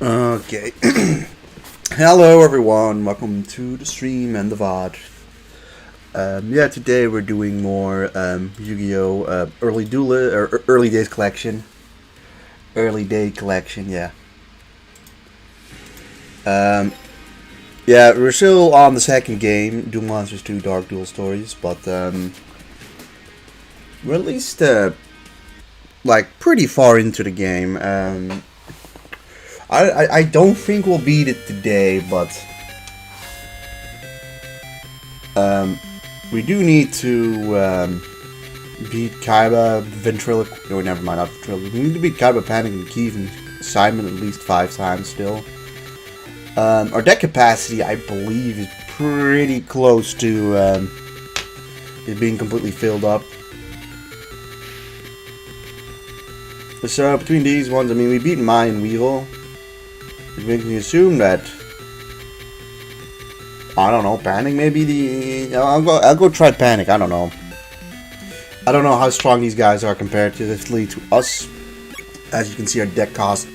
Okay. Hello everyone, welcome to the stream and the VOD. Yeah, today we're doing more Yu-Gi-Oh! Early Duel or Early Days collection. Early Day collection, yeah. Yeah, we're still on the second game, Duel Monsters 2 Dark Duel Stories, but we're at least like pretty far into the game. I don't think we'll beat it today, but we do need to beat Kaiba, Ventriloquist. No, never mind, not Ventriloquist. We need to beat Kaiba, Panic, and Keith and Simon at least 5 times still. Our deck capacity, I believe, is pretty close to it being completely filled up. So between these ones, I mean, we beat Mai and Weevil. Which makes me assume that, I don't know, Panic maybe the... I'll go try Panic, I don't know. I don't know how strong these guys are comparatively to us. As you can see, our deck cost...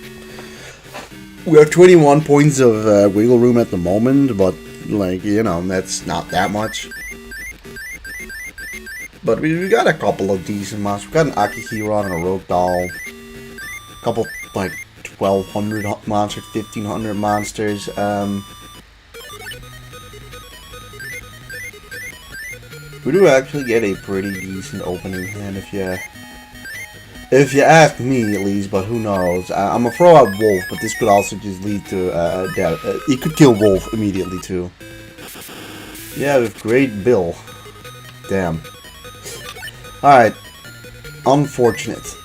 We have 21 points of wiggle room at the moment, but, like, you know, that's not that much. But we got a couple of decent monsters. We got an Akihiro and a Rogue Doll. A couple, like... 1200 monsters, 1500 monsters. We do actually get a pretty decent opening hand if you ask me at least, but who knows. I'm gonna throw out Wolf, but this could also just lead to death. He could kill Wolf immediately too. Yeah, with Great Bill. Damn. Alright. Unfortunate.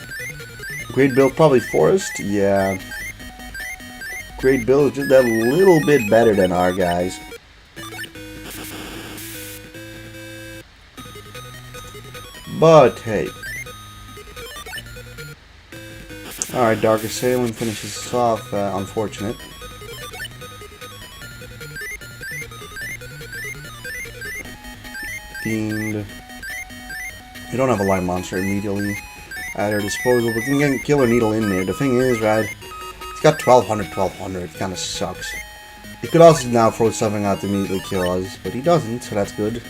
Great Bill probably Forest, yeah. Great Bill is just a little bit better than our guys. But hey. Alright, Dark Assailant finishes us off, unfortunate. Fiend. We don't have a light monster immediately at our disposal, but we can get Killer Needle in there. The thing is, right, it's got 1200, it kind of sucks. He could also now throw something out to immediately kill us, but he doesn't, so that's good.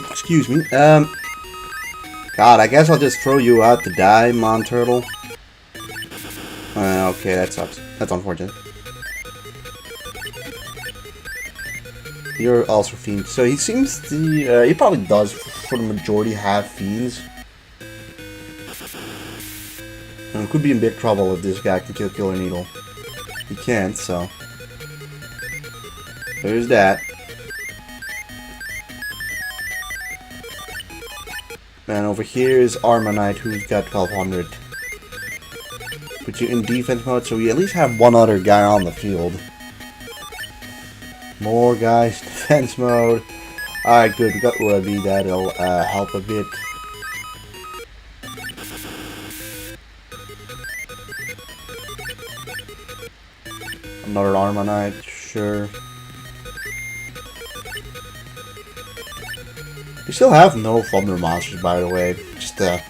Excuse me. God, I guess I'll just throw you out to die, Mon Turtle. Okay, that sucks. That's unfortunate. You're also Fiend. So he seems to... he probably does, for the majority, have Fiends. And could be in big trouble if this guy can kill Killer Needle. He can't, so... There's that. And over here is Armonite, who's got 1200. Put you in defense mode, so we at least have one other guy on the field. More guys, defense mode. Alright, good. We got Ruby. That'll help a bit. Another Armonite, sure. We still have no Thunder monsters, by the way. Just a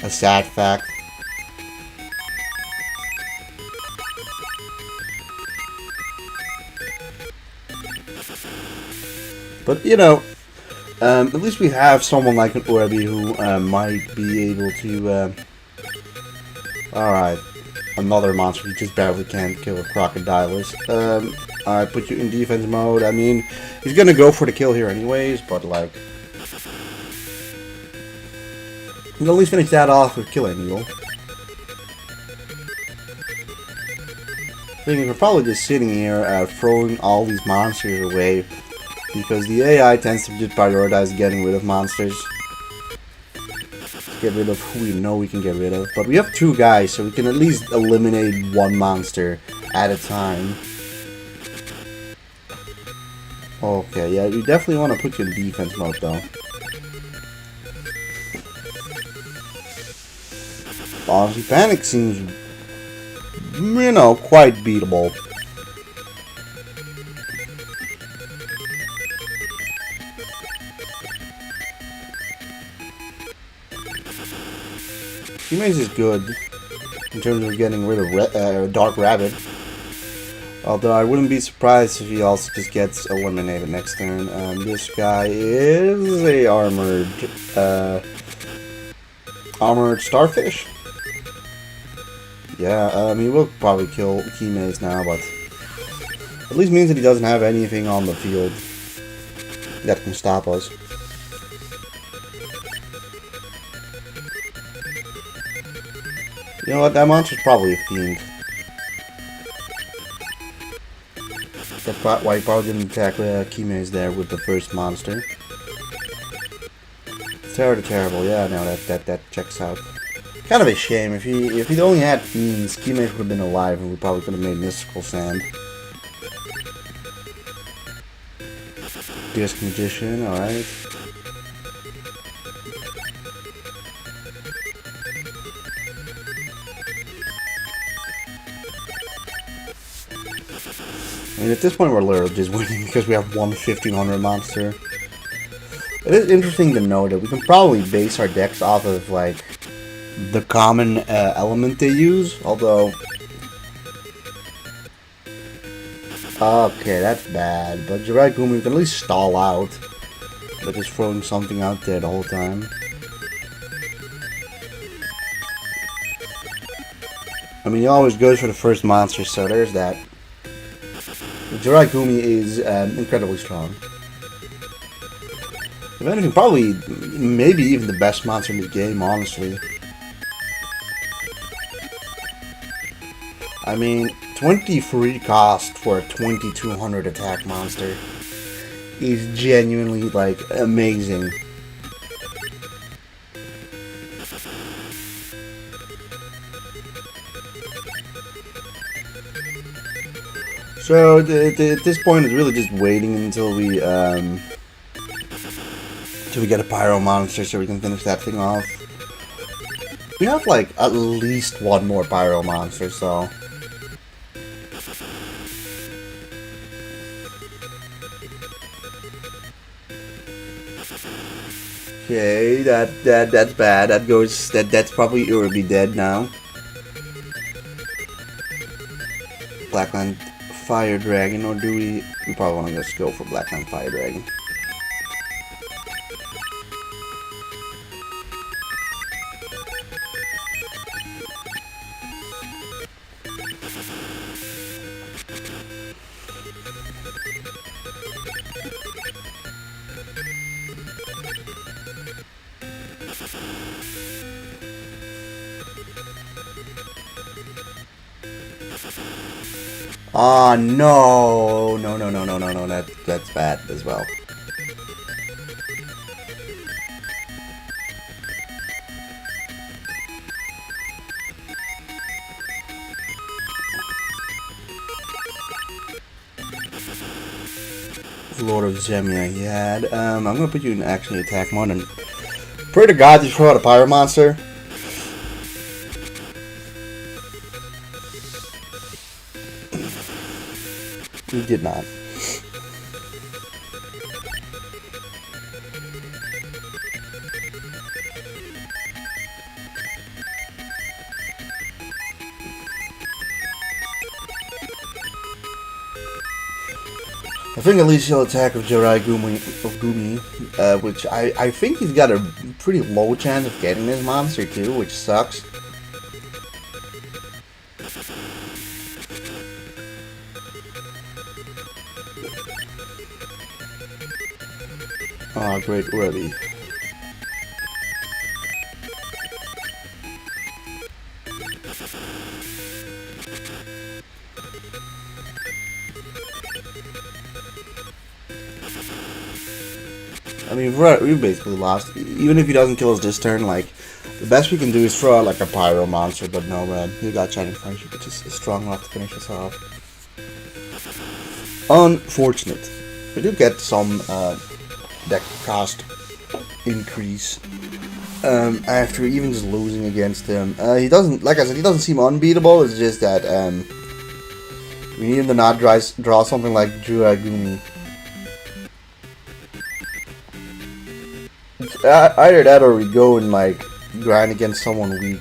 sad fact. But, you know, at least we have someone like an Orbi who might be able to... Alright, another monster he just barely can't kill a Crocodilus. Alright, put you in defense mode. I mean, he's gonna go for the kill here anyways, but, like... We'll at least finish that off with Killer Needle. Thing is, we're probably just sitting here throwing all these monsters away. Because the AI tends to just prioritize getting rid of monsters. Get rid of who we know we can get rid of. But we have 2 guys, so we can at least eliminate 1 monster at a time. Okay, yeah, you definitely want to put you in defense mode, though. Honestly, Panic seems, you know, quite beatable. Keymaze is good in terms of getting rid of Dark Rabbit. Although I wouldn't be surprised if he also just gets eliminated next turn. This guy is a armored starfish. Yeah, he will probably kill Keymaze now, but at least means that he doesn't have anything on the field that can stop us. You know what? That monster's probably a fiend. That's why he probably didn't attack Keymaze there with the first monster. Terrible. Yeah, no, that checks out. Kind of a shame. If he'd only had fiends, Keymaze would have been alive, and we probably could have made Mystical Sand. Disc Magician, all right. I mean, at this point, we're literally just winning because we have one 1500 monster. It is interesting to know that we can probably base our decks off of, like, the common element they use, although... Okay, that's bad, but Jiraiya can at least stall out by just throwing something out there the whole time. I mean, he always goes for the first monster, so there's that. Jiraiya is incredibly strong. If anything, probably, maybe even the best monster in the game, honestly. I mean, 23 cost for a 2200 attack monster is genuinely, like, amazing. So, at this point, it's really just waiting until we get a Pyro monster so we can finish that thing off. We have, like, at least one more Pyro monster, so... Okay, that's bad. That's probably Uribi dead now. Blackland Fire Dragon, or do we probably want to just go for Blackland Fire Dragon. Ah, no, that's bad as well. Lord of Zemia, he had. I'm gonna put you in actually attack mode and pray to God you throw out a Pyro monster. He did not. I think at least he'll attack with Jiraiya Gumi, which I think he's got a pretty low chance of getting this monster too, which sucks. Oh, great, ready. I mean, we basically lost. Even if he doesn't kill us this turn, like, the best we can do is throw out, like, a Pyro monster, but no, man. He got Shining Friendship, which is strong enough to finish us off. Unfortunate. We do get some, deck cost increase after even just losing against him. He doesn't, like I said, he doesn't seem unbeatable. It's just that we need him to not draw something like Jiraiya. Either that or we go and like grind against someone weak.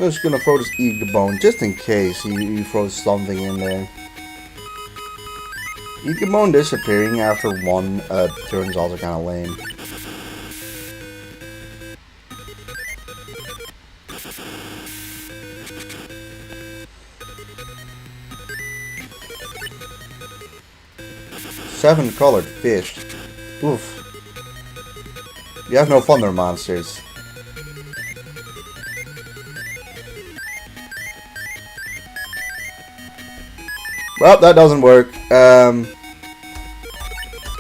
I'm just gonna throw this Eat the Bone just in case he throws something in there. Eat the Bone disappearing after one turn is also kind of lame. Seven colored fish. Oof. You have no thunder monsters. Well, that doesn't work.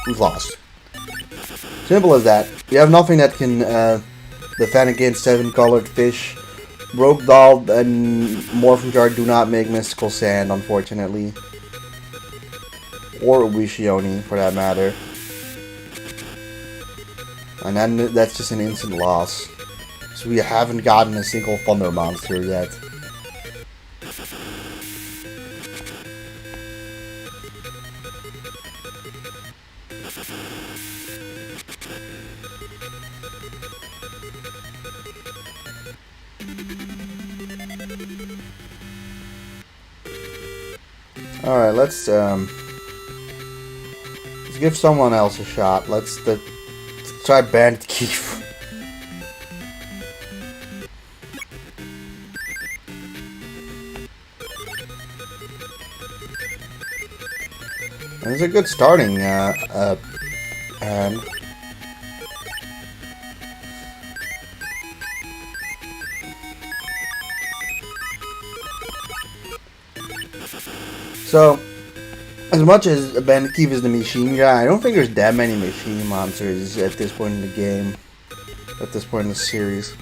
We've lost. Simple as that. You have nothing that can defend against seven colored fish. Rogue Doll and Morphin Jar do not make Mystical Sand, unfortunately. Or Wishioni, for that matter. And then that's just an instant loss. So we haven't gotten a single Thunder monster yet. Alright, let's give someone else a shot. Let's try Bandit Keith. It's a good starting hand. So, as much as Bandit Keith is the machine guy, I don't think there's that many machine monsters at this point in the game. At this point in the series.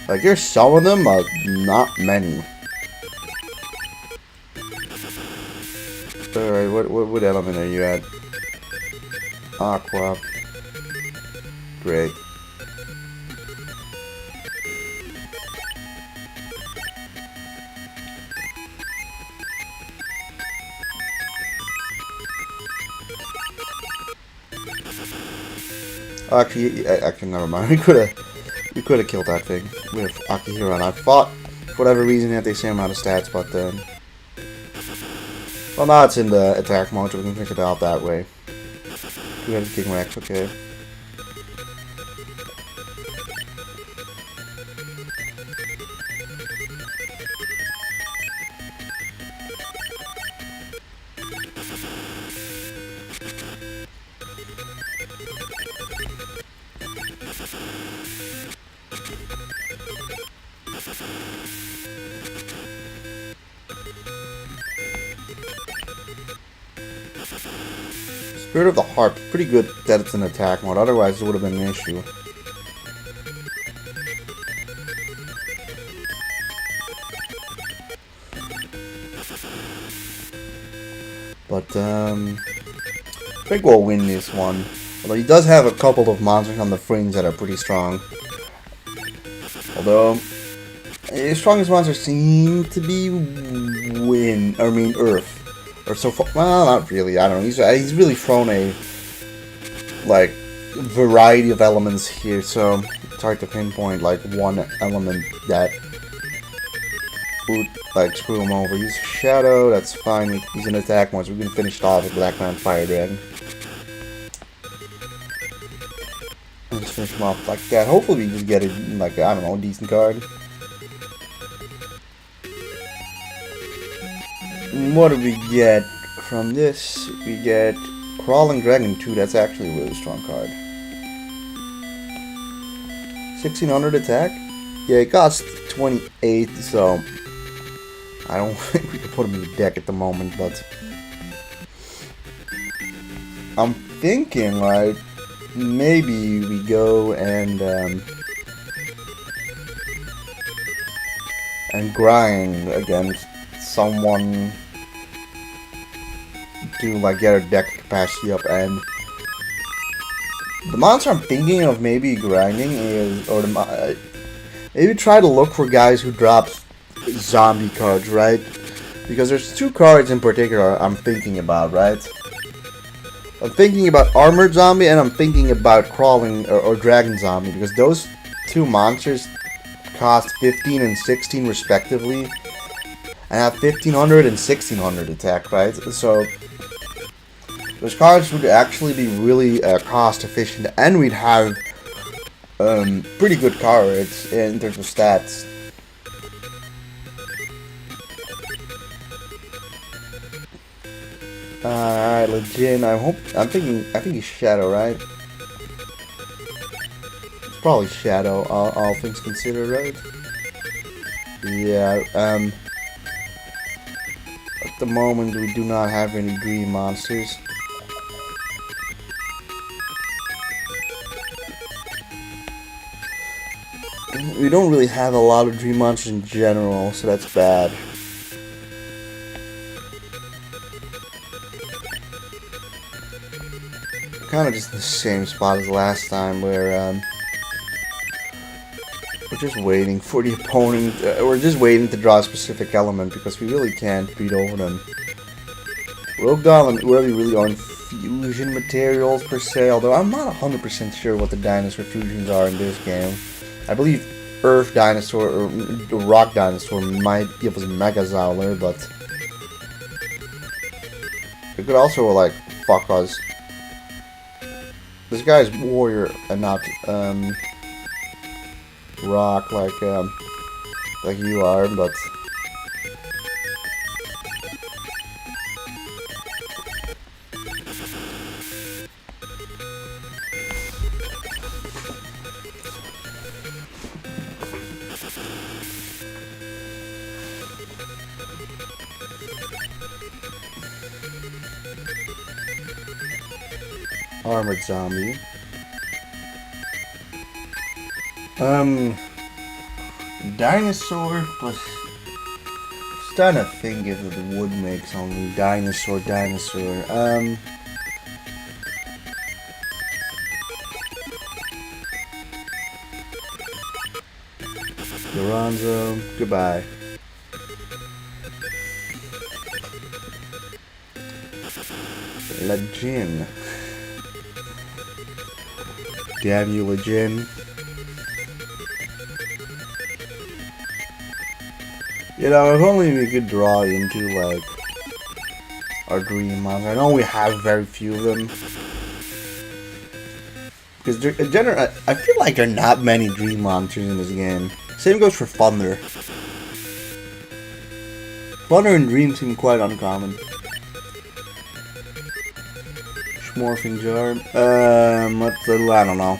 Like, there's some of them, but not many. Alright, what element are you at? Aqua. Great. Actually, never mind. We could have killed that thing with Akihiro, and I thought, for whatever reason, that they same amount of stats, but then, well, now it's in the attack mode, so we can figure it out that way. We have King Rex, okay. Spirit of the Harp, pretty good that it's an attack mode, otherwise it would have been an issue. But, I think we'll win this one. Although he does have a couple of monsters on the fringe that are pretty strong. Although, his strongest monsters seem to be Earth. Or so far, well, not really, I don't know, he's really thrown a, like, variety of elements here, so it's hard to pinpoint, like, one element that would, like, screw him over. Use Shadow, that's fine, he's an attack mode, so we can finish it off with Black Man Fire Dragon. And just finish him off like that. Hopefully we just get it, like, I don't know, a decent card. What do we get from this? We get Crawling Dragon 2, that's actually a really strong card. 1600 attack? Yeah, it costs 28, so I don't think we can put him in the deck at the moment, but I'm thinking, right, maybe we go and grind against someone to, like, get our deck capacity up, and the monster I'm thinking of maybe grinding is, or maybe try to look for guys who drop zombie cards, right? Because there's two cards in particular I'm thinking about, right? I'm thinking about Armored Zombie, and I'm thinking about Crawling or Dragon Zombie, because those two monsters cost 15 and 16 respectively, and have 1500 and 1600 attack, right? So those cards would actually be really cost efficient, and we'd have pretty good cards in terms of stats. Alright, Legend. I think he's Shadow, right? It's probably Shadow, all things considered, right? Yeah, at the moment we do not have any dream monsters. We don't really have a lot of dream monsters in general, so that's bad. Kind of just in the same spot as last time, where we're just waiting for the opponent. We're just waiting to draw a specific element because we really can't beat over them. Rogue Goblin really aren't fusion materials per se, although I'm not 100% sure what the dinosaur fusions are in this game. I believe Earth Dinosaur or Rock Dinosaur might give us Mega Zowler, but it could also like fuck us. This guy's warrior and not rock like you are, but Armored Zombie. Dinosaur plus. Just trying to think if the wood makes only dinosaur. Lorenzo, goodbye. Legend. Damn you, Legend. You know, if only we could draw into, like, our dream monster. I know we have very few of them. Because, in general, I feel like there are not many dream monsters in this game. Same goes for Thunder. Thunder and Dream seem quite uncommon. Morphing jar. I don't know.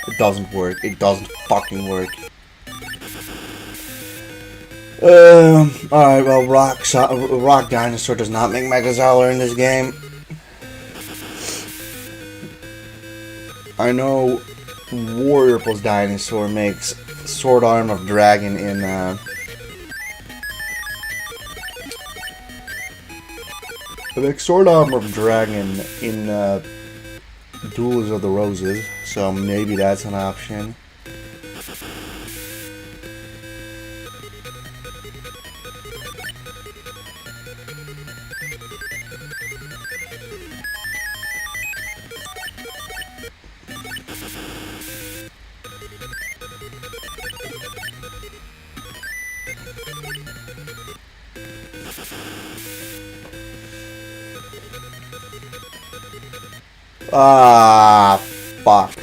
It doesn't work. It doesn't fucking work. Alright, well, Rock Dinosaur does not make Mega Zowler in this game. I know Warrior plus Dinosaur makes Sword Arm of Dragon in, It makes Sword Armor of Dragon in Duels of the Roses, so maybe that's an option. Ah, fuck.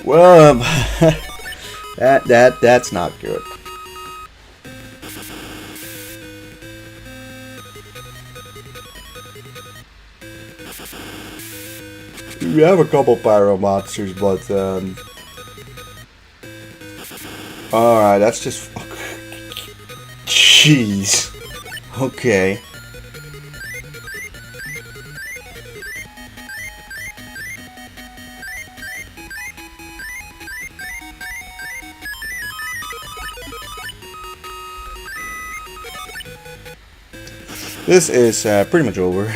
Well, that's not good. We have a couple pyro monsters, but alright, that's just jeez. Okay. This is pretty much over.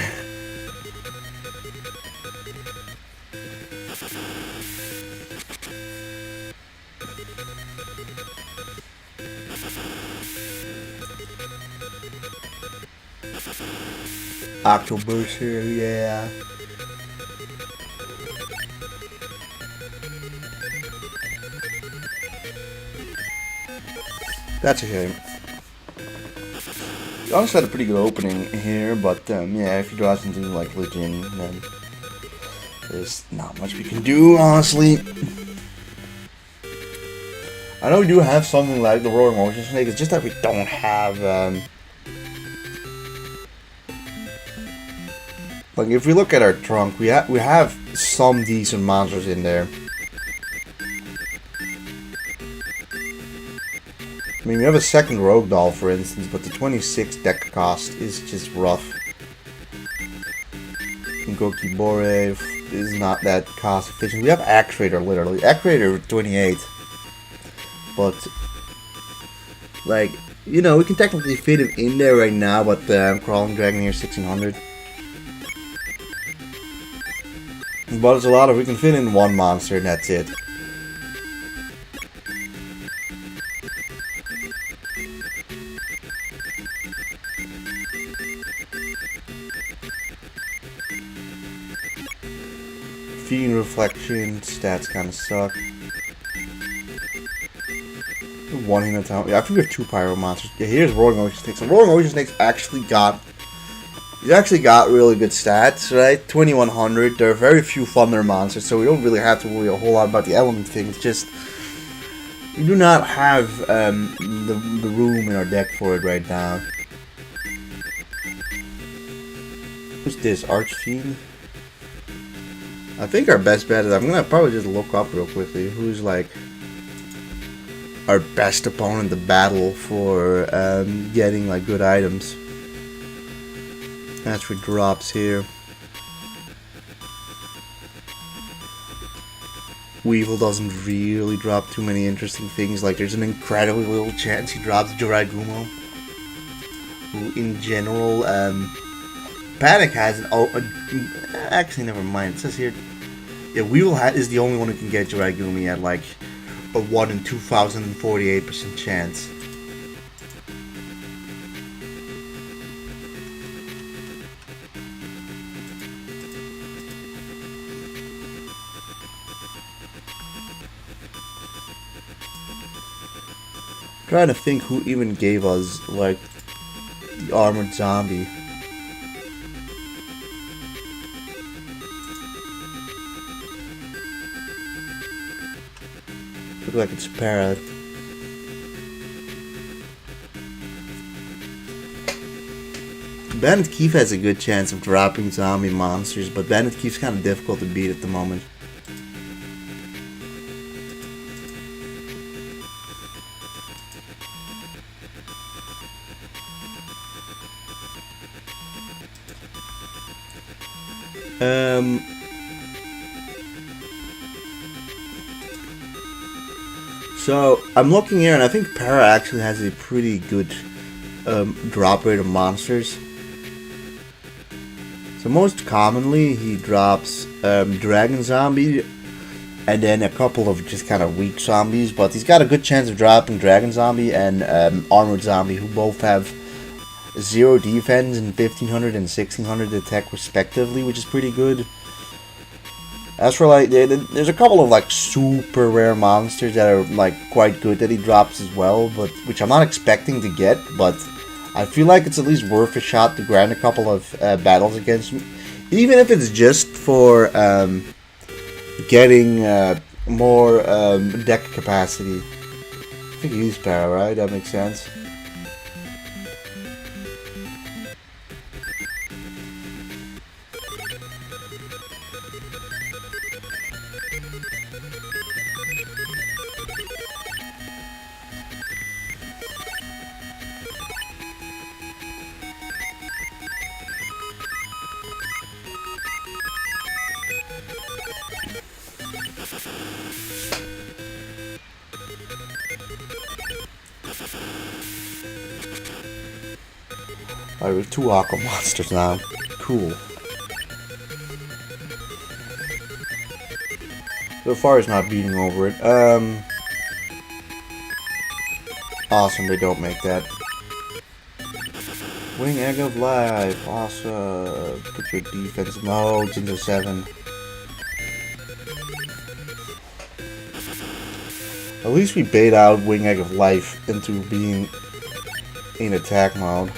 Octoburst here, yeah. That's a shame. You honestly had a pretty good opening here, but yeah, if you draw something like Legion, then there's not much we can do, honestly. I know we do have something like the Roaring Ocean Snake, it's just that we don't have, like, if we look at our trunk, we have some decent monsters in there. I mean, we have a second Rogue Doll, for instance, but the 26 deck cost is just rough. Goki Bore is not that cost efficient. We have Actuator, literally. Actuator 28. But, like, you know, we can technically fit him in there right now, but Crawling Dragon here 1600. But it's a lot of, we can fit in one monster and that's it. Fiend Reflection, stats kind of suck. One hit attack. Yeah, I think we have 2 Pyro monsters. Yeah, here's Roaring Ocean Snake. So Roaring Ocean Snake's actually got... He's actually got really good stats, right? 2100. There are very few Thunder monsters, so we don't really have to worry a whole lot about the element things. Just... we do not have the room in our deck for it right now. Who's this? Archfiend? I think our best bet is, I'm gonna probably just look up real quickly who's like our best opponent to battle for getting like good items. That's for drops here. Weevil doesn't really drop too many interesting things. Like there's an incredibly little chance he drops Jiraigumo, who in general Panic has an actually never mind. It says here, yeah, Weevil is the only one who can get Jiraigumi at like a 1 in 2,048% chance. Trying to think who even gave us like the armored zombie. Look like it's Parrot. Bandit Keith has a good chance of dropping zombie monsters, but Bandit Keith's kind of difficult to beat at the moment. So I'm looking here, and I think Para actually has a pretty good drop rate of monsters. So most commonly he drops Dragon Zombie and then a couple of just kind of weak zombies, but he's got a good chance of dropping Dragon Zombie and Armored Zombie, who both have 0 defense and 1500 and 1600 attack respectively, which is pretty good. As for like, there's a couple of like super rare monsters that are like quite good that he drops as well, but which I'm not expecting to get, but I feel like it's at least worth a shot to grind a couple of battles against him, even if it's just for getting more deck capacity. I think he used Para, right? That makes sense. Alright, we have 2 Aqua monsters now. Cool. So far it's not beating over it. Awesome, they don't make that. Wing Egg of Life. Awesome. Put your defense modes into 7. At least we bait out Wing Egg of Life into being in attack mode.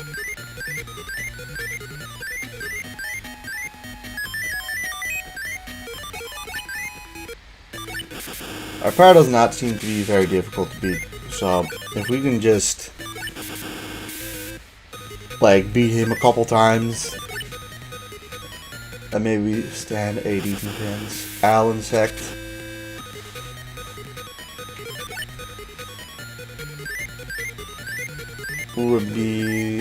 Our power does not seem to be very difficult to beat, so if we can just like beat him a couple times and maybe stand a decent chance. Owl Insect. Would be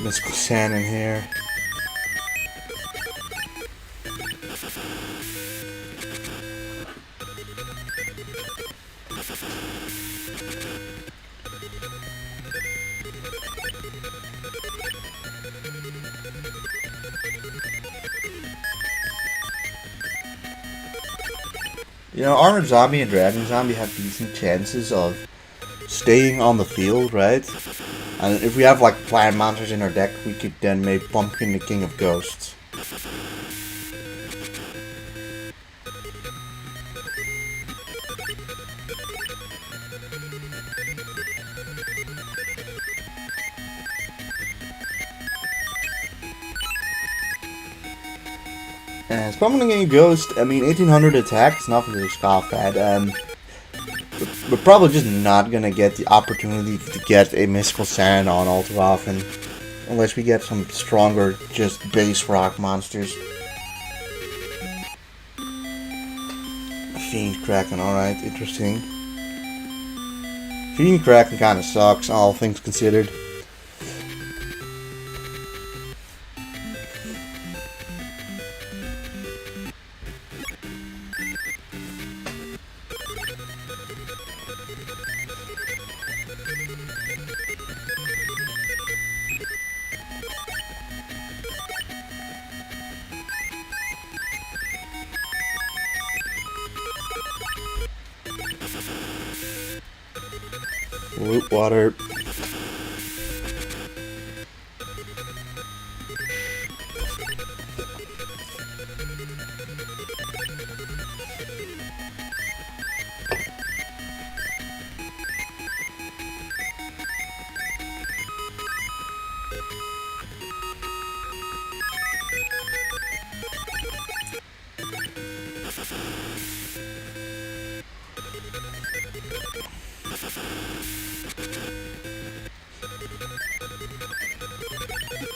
Mystical Sand in here. You know, Armored Zombie and Dragon Zombie have decent chances of staying on the field, right? And if we have like plant monsters in our deck, we could then make Pumpkin the King of Ghosts. As Pumpkin the King of Ghosts, I mean 1800 attack is nothing to scoff at. We're probably just not gonna get the opportunity to get a Mystical Sand on all too often. Unless we get some stronger, just base rock monsters. Fiend Kraken, alright, interesting. Fiend Kraken kinda sucks, all things considered. Root water.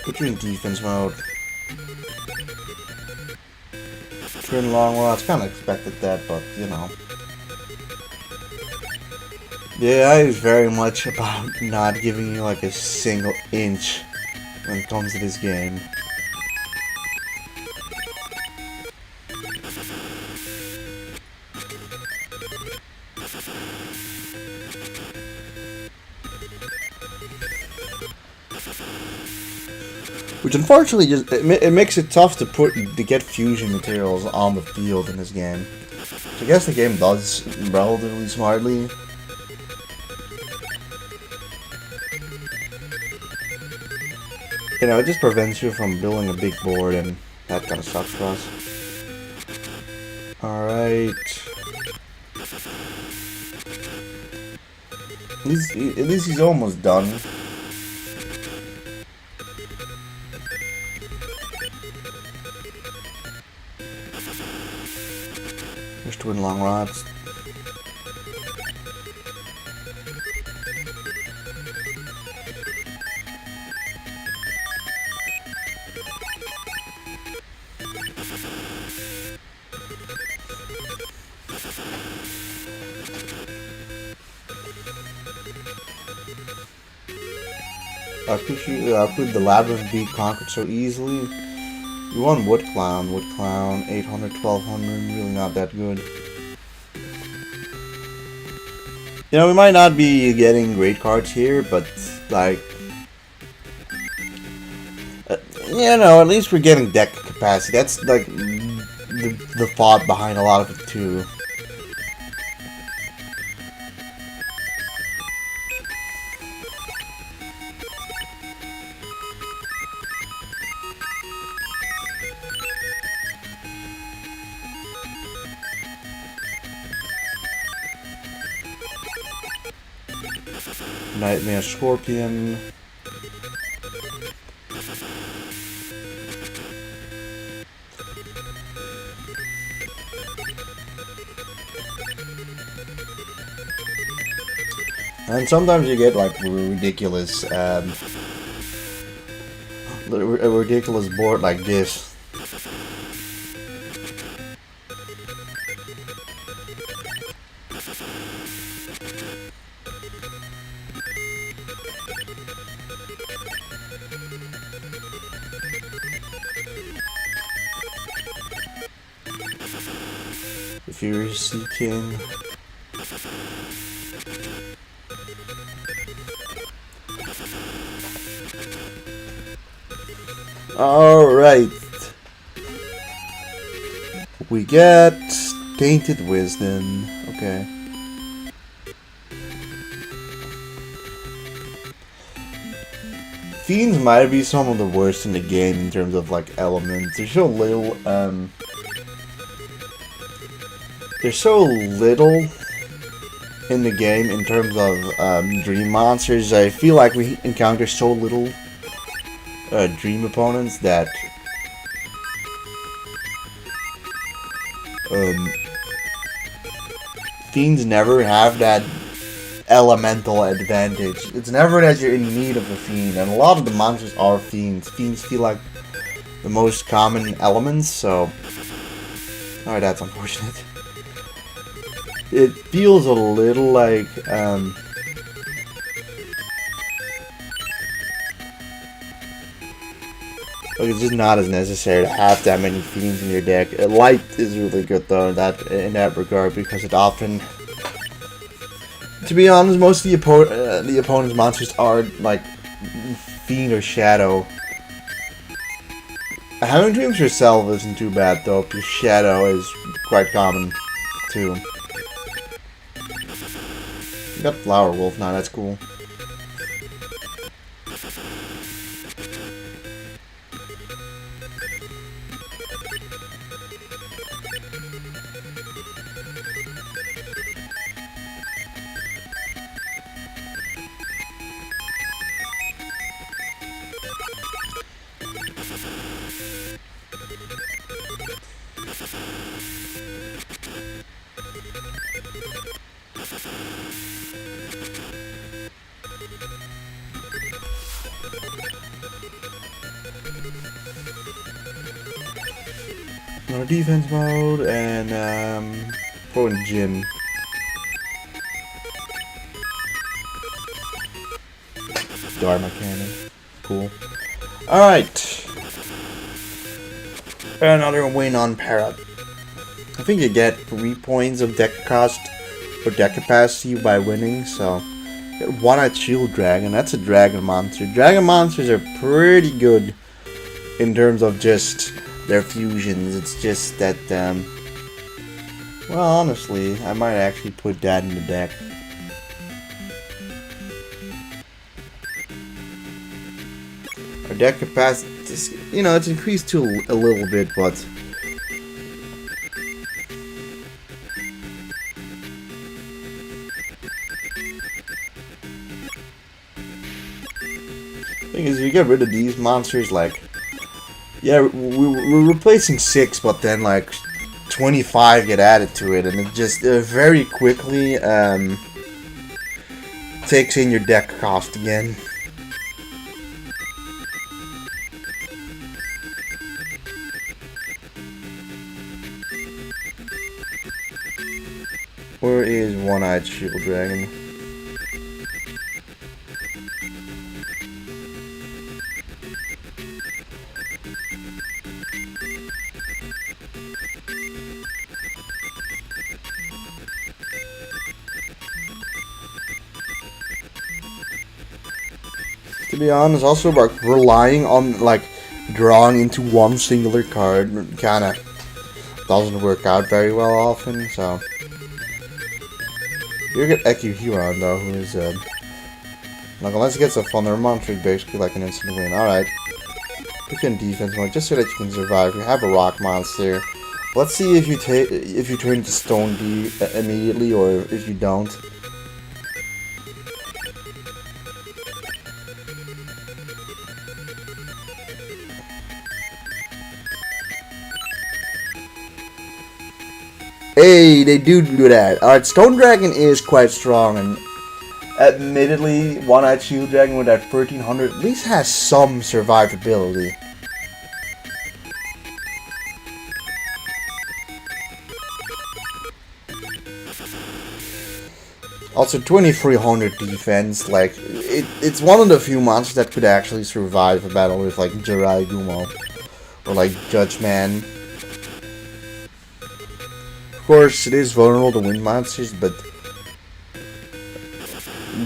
Put you in defense mode. Twin long rods, kinda expected that, but you know. The AI is very much about not giving you like a single inch when it comes to this game. Which unfortunately just it makes it tough to get fusion materials on the field in this game. So I guess the game does relatively smartly. You know, it just prevents you from building a big board, and that kind of sucks for us. Alright. At least he's almost done. There's twin long rods. How could the labyrinth be conquered so easily? We won Wood Clown, 800, 1200, really not that good. You know, we might not be getting great cards here, but like, you know, at least we're getting deck capacity. That's like the thought behind a lot of it too. Nightmare Scorpion. And sometimes you get like ridiculous, a ridiculous board like this. The Furious Sea King. Alright. We get Tainted Wisdom. Okay. Fiends might be some of the worst in the game in terms of like elements. They're so little in the game in terms of dream monsters. I feel like we encounter so little dream opponents that fiends never have that elemental advantage. It's never that you're in need of a fiend, and a lot of the monsters are fiends. Fiends feel like the most common elements, so alright, that's unfortunate. It feels a little like it's just not as necessary to have that many fiends in your deck. Light is really good though in that regard, because it often, to be honest, most of the opponent's monsters are like fiend or shadow. Having dreams yourself isn't too bad though, because shadow is quite common too. You got Flower Wolf now, that's cool. No defense mode, and throw in Jin. Dharma Cannon. Cool. Alright. Another win on Parrot. I think you get 3 points of deck cost or deck capacity by winning, so get One-Eyed Shield Dragon. That's a dragon monster. Dragon monsters are pretty good in terms of just their fusions. It's just that, well, honestly, I might actually put that in the deck. Our deck capacity, you know, it's increased to a little bit, but thing is, you get rid of these monsters, like, yeah, we're replacing 6, but then like 25 get added to it, and it just very quickly takes in your deck cost again. Where is One-Eyed Shield Dragon? To be honest, also like relying on like drawing into one singular card kinda doesn't work out very well often, so. You get Eki though, who is, like, unless he gets a Thunder Monster, basically like an instant win. Alright. Put you in defense mode, just so that you can survive. You have a Rock Monster. Let's see if you turn into Stone D immediately, or if you don't. Hey, they do that. Alright, Stone Dragon is quite strong, and admittedly, One-Eyed Shield Dragon with that 1300 at least has some survivability. Also, 2300 defense, like, it's one of the few monsters that could actually survive a battle with, like, Jirai Gumo, or, like, Judge Man. Of course, it is vulnerable to wind monsters, but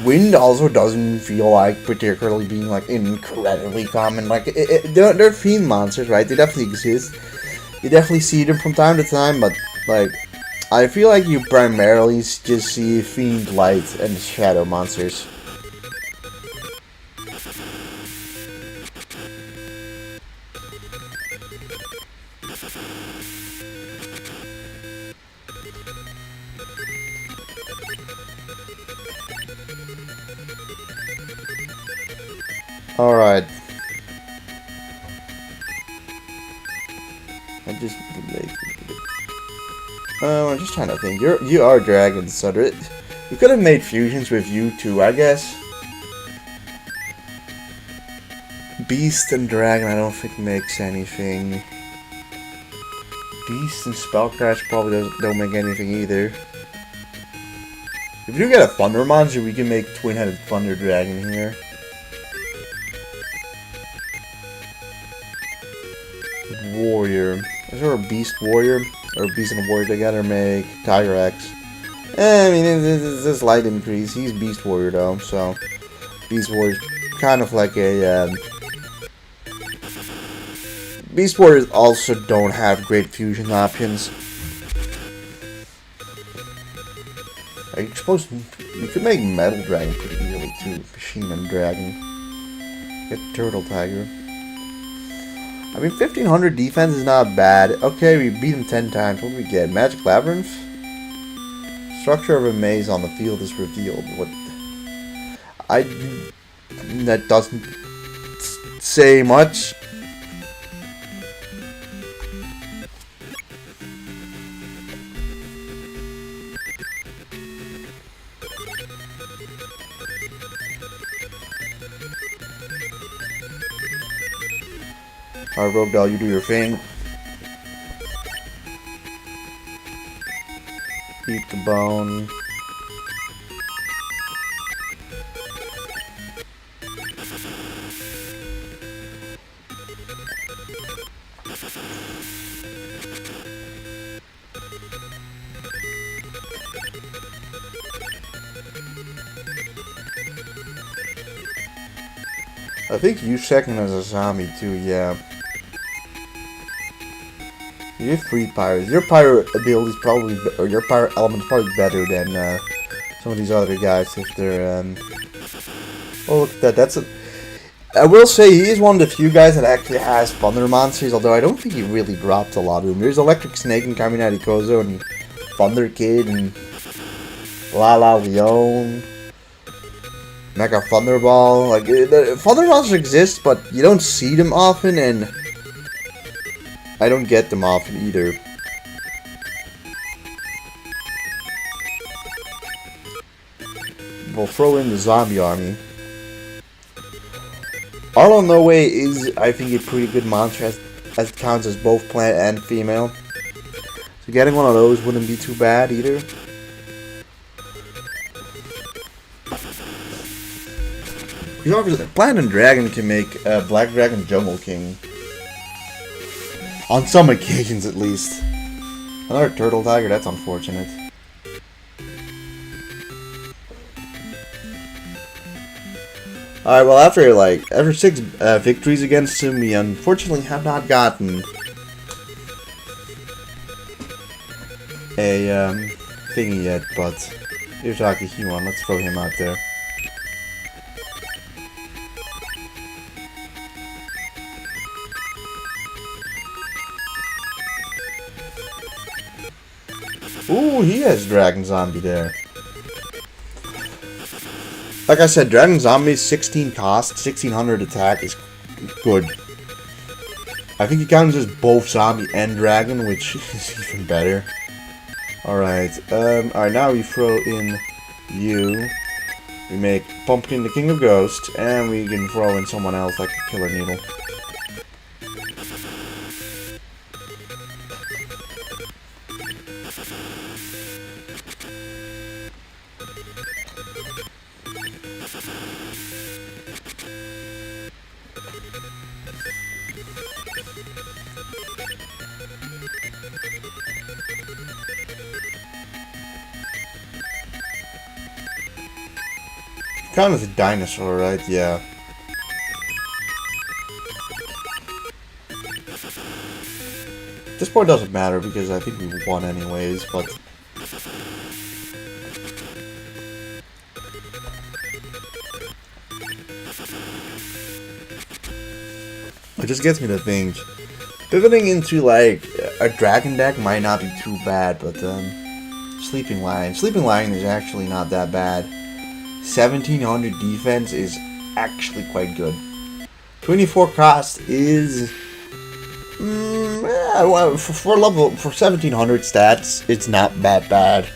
wind also doesn't feel like particularly being, like, incredibly common. Like, they're fiend monsters, right? They definitely exist. You definitely see them from time to time, but, like, I feel like you primarily just see Fiend Light and Shadow monsters. Alright. I'm just trying to think. You are dragons, so we could have made fusions with you too, I guess. Beast and dragon, I don't think makes anything. Beast and spellcraft probably don't make anything either. If you get a thunder monster, we can make twin-headed thunder dragon here. Warrior. Is there a beast warrior? Or beast and a warrior together make Tiger X? I mean, it's a slight increase. He's beast warrior though, so beast warrior's kind of like a beast warriors also don't have great fusion options. I suppose you could make Metal Dragon pretty easily too. Machine and Dragon. Get Turtle Tiger. I mean, 1500 defense is not bad. Okay, we beat him 10 times. What do we get? Magic Labyrinth? Structure of a maze on the field is revealed. What? That doesn't say much. Alright, Rogue Doll, you do your thing. Eat the bone. I think you second as a zombie too, yeah. You have 3 pyros. Your pyro ability is probably, or your pyro element is probably better than some of these other guys if they're. Oh, look at that! That's a. I will say he is one of the few guys that actually has thunder monsters. Although I don't think he really dropped a lot of them. There's Electric Snake and Kaminari Kozo and Thunder Kid and Lala Leon, Mega Thunderball. Like the thunder monsters exist, but you don't see them often and. I don't get them often either. We'll throw in the zombie army. Arlo No Way is, I think, a pretty good monster as it counts as both plant and female. So getting one of those wouldn't be too bad either. Plant and Dragon can make Black Dragon Jungle King. On some occasions, at least. Another Turtle Tiger, that's unfortunate. Alright, well after 6 victories against him, we unfortunately have not gotten a thingy yet, but Yosaki Huon, let's throw him out there. Ooh, he has Dragon Zombie there. Like I said, Dragon Zombie 16 cost, 1600 attack is good. I think he counts as both Zombie and Dragon, which is even better. Alright, alright, now we throw in you. We make Pumpkin the King of Ghosts, and we can throw in someone else like a Killer Needle. Kind of a dinosaur, right? Yeah. This part doesn't matter because I think we won anyways, but... It just gets me to think. Pivoting into, like, a dragon deck might not be too bad, but, Sleeping Lion. Sleeping Lion is actually not that bad. 1700 defense is actually quite good. 24 cost is... for 1700 stats, it's not that bad.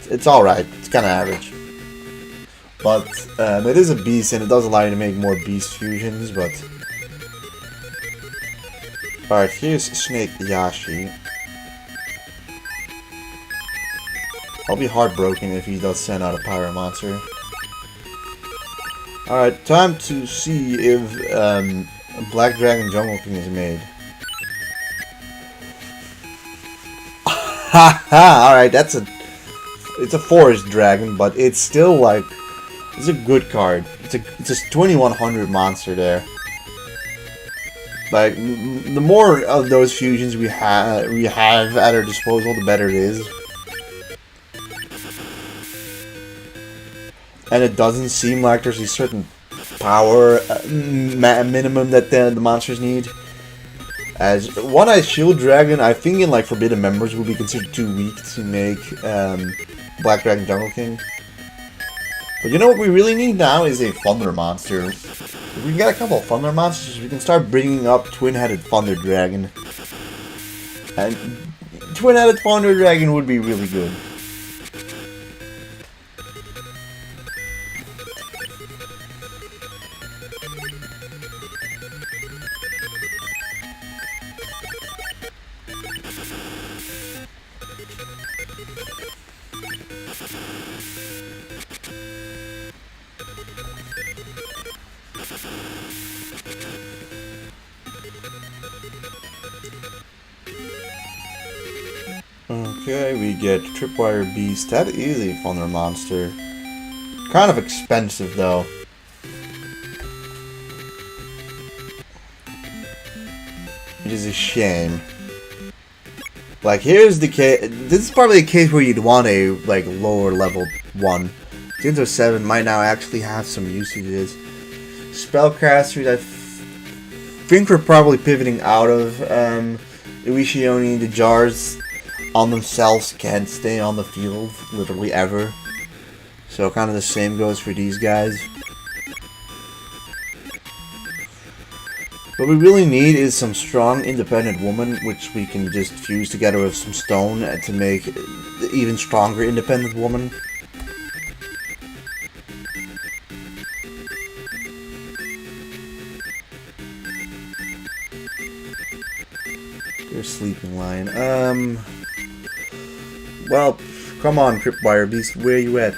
It's alright. It's kind of average. But, it is a beast, and it does allow you to make more beast fusions, but... Alright, here's Snake Yashi. I'll be heartbroken if he does send out a Pyro Monster. Alright, time to see if Black Dragon Jungle King is made. Haha! Alright, it's a forest dragon, but it's still like, it's a good card. It's a 2100 monster there. Like, the more of those fusions we have at our disposal, the better it is. And it doesn't seem like there's a certain power minimum that the monsters need. As One-Eyed Shield Dragon, I think in like Forbidden Members would be considered too weak to make Black Dragon Jungle King. But you know what we really need now is a Thunder Monster. If we can get a couple of Thunder Monsters, we can start bringing up Twin-Headed Thunder Dragon. And Twin-Headed Thunder Dragon would be really good. Okay, we get Tripwire Beast. That is a Thunder Monster. Kind of expensive, though. It is a shame. Like, here's the case. This is probably a case where you'd want a, like, lower level one. Ginzo 7 might now actually have some usages. Spellcasters, I think we're probably pivoting out of Uishioni. The jars on themselves can't stay on the field, literally ever. So kind of the same goes for these guys. What we really need is some strong independent woman, which we can just fuse together with some stone to make the even stronger independent woman. There's Sleeping Lion. Well, come on, Tripwire Beast, where you at?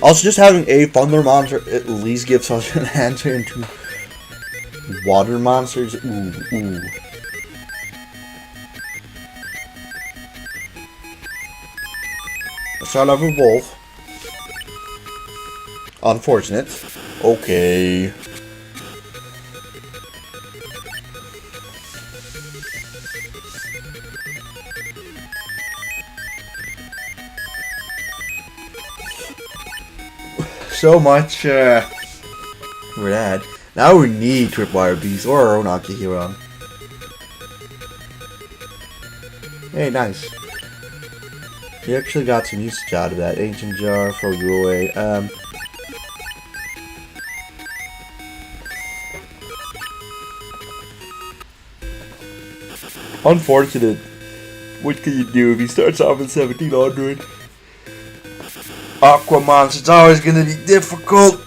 Also, just having a thunder monster at least gives us an answer into water monsters. Ooh, ooh. Let's start off with Wolf. Unfortunate. Okay. So much for that. Now we need Tripwire Beast or our own Akihiro. Hey, nice. We actually got some usage out of that. Ancient Jar, throw you away. Unfortunate. What can you do if he starts off at 1700? Aqua monster's always gonna be difficult.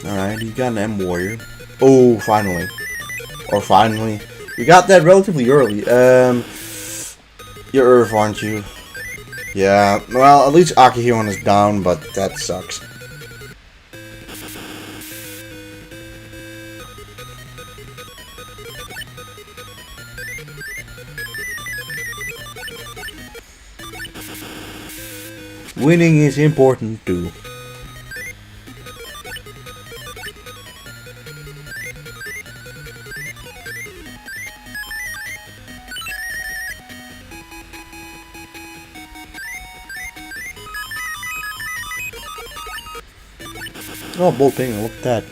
Alright, you got an M Warrior. Oh, finally. Or finally. You got that relatively early. You're Earth, aren't you? Yeah, well, at least Akihiro is down, but that sucks. Winning is important too. Oh, bolting, look at that.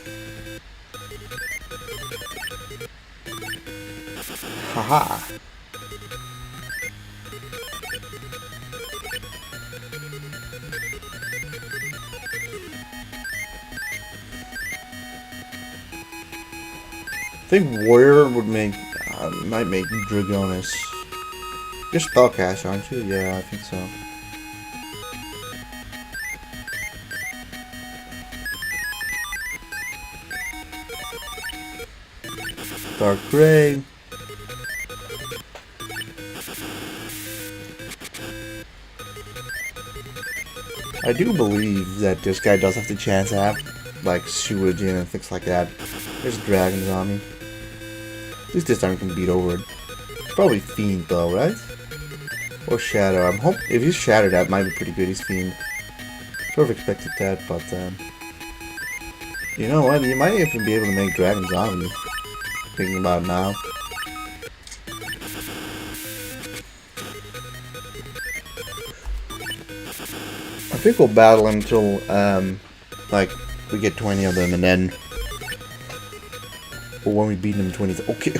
Haha. I think Warrior would make, might make Dragonis. You're Spellcaster, aren't you? Yeah, I think so. Dark Gray. I do believe that this guy does have the chance to have, like, sewage and things like that. There's dragons on me. At least this time we can beat over it. Probably Fiend though, right? Or Shadow. I'm hope if he's Shadow, that might be pretty good. He's Fiend. Sort of expected that, but you know what? You might even be able to make dragons on me. Thinking about it now. I think we'll battle until like we get 20 of them, and then or when we beat them 20. Okay,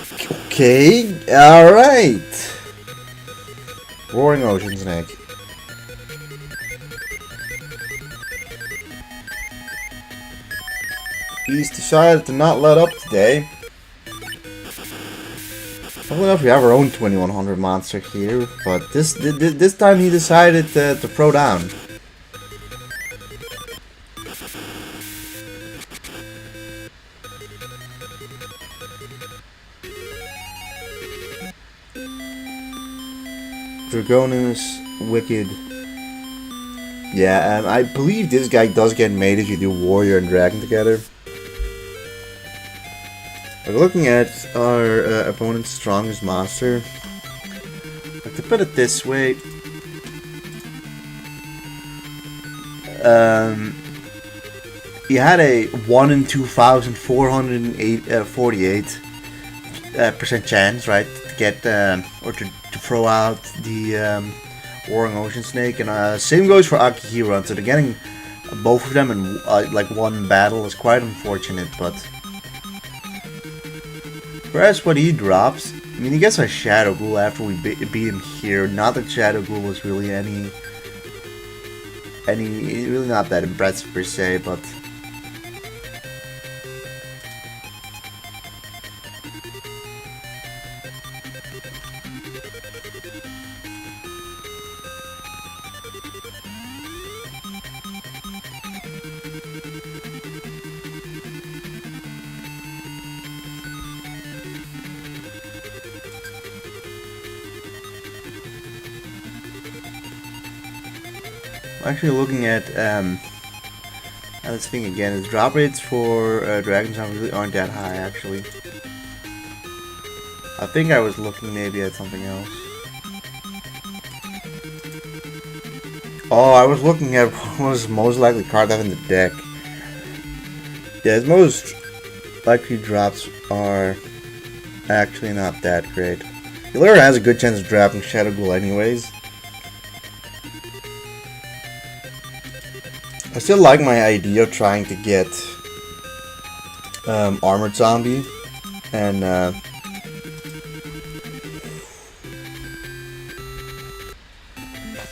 all right. Roaring Ocean Snake. He's decided to not let up today. I don't know if we have our own 2100 monster here, but this time he decided to throw down. Dragonis, Wicked. Yeah, I believe this guy does get made if you do Warrior and Dragon together. We're looking at our opponent's strongest monster. Like, to put it this way, he had a 1 in 2,448% chance, right, to get or to throw out the Roaring Ocean Snake, and same goes for Akihiro. So they're getting both of them in like one battle is quite unfortunate, but. Whereas what he drops I mean, he gets a Shadow Ghoul after we beat him here. Not that Shadow Ghoul was really really not that impressive per se, but I'm actually looking at let's think again. His drop rates for Dragon Zombie really aren't that high, actually. I think I was looking maybe at something else. Oh, I was looking at what was most likely card to have in the deck. Yeah, his most likely drops are actually not that great. He literally has a good chance of dropping Shadow Ghoul anyways. I still like my idea of trying to get Armored Zombie and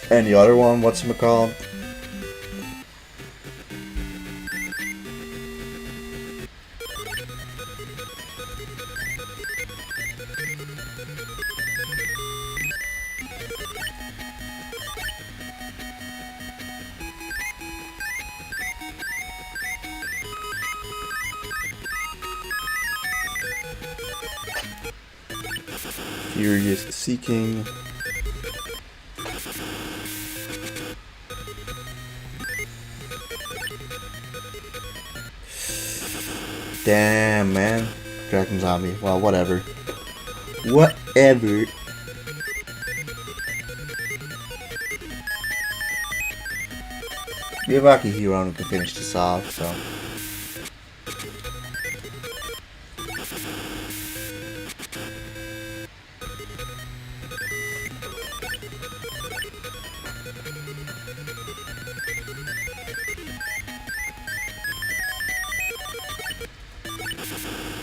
the other one, whatchamacallit? Furious Seeking. Damn, man. Dragon Zombie. Well, whatever. Whatever. Miyawaki Hero can finish this off, so.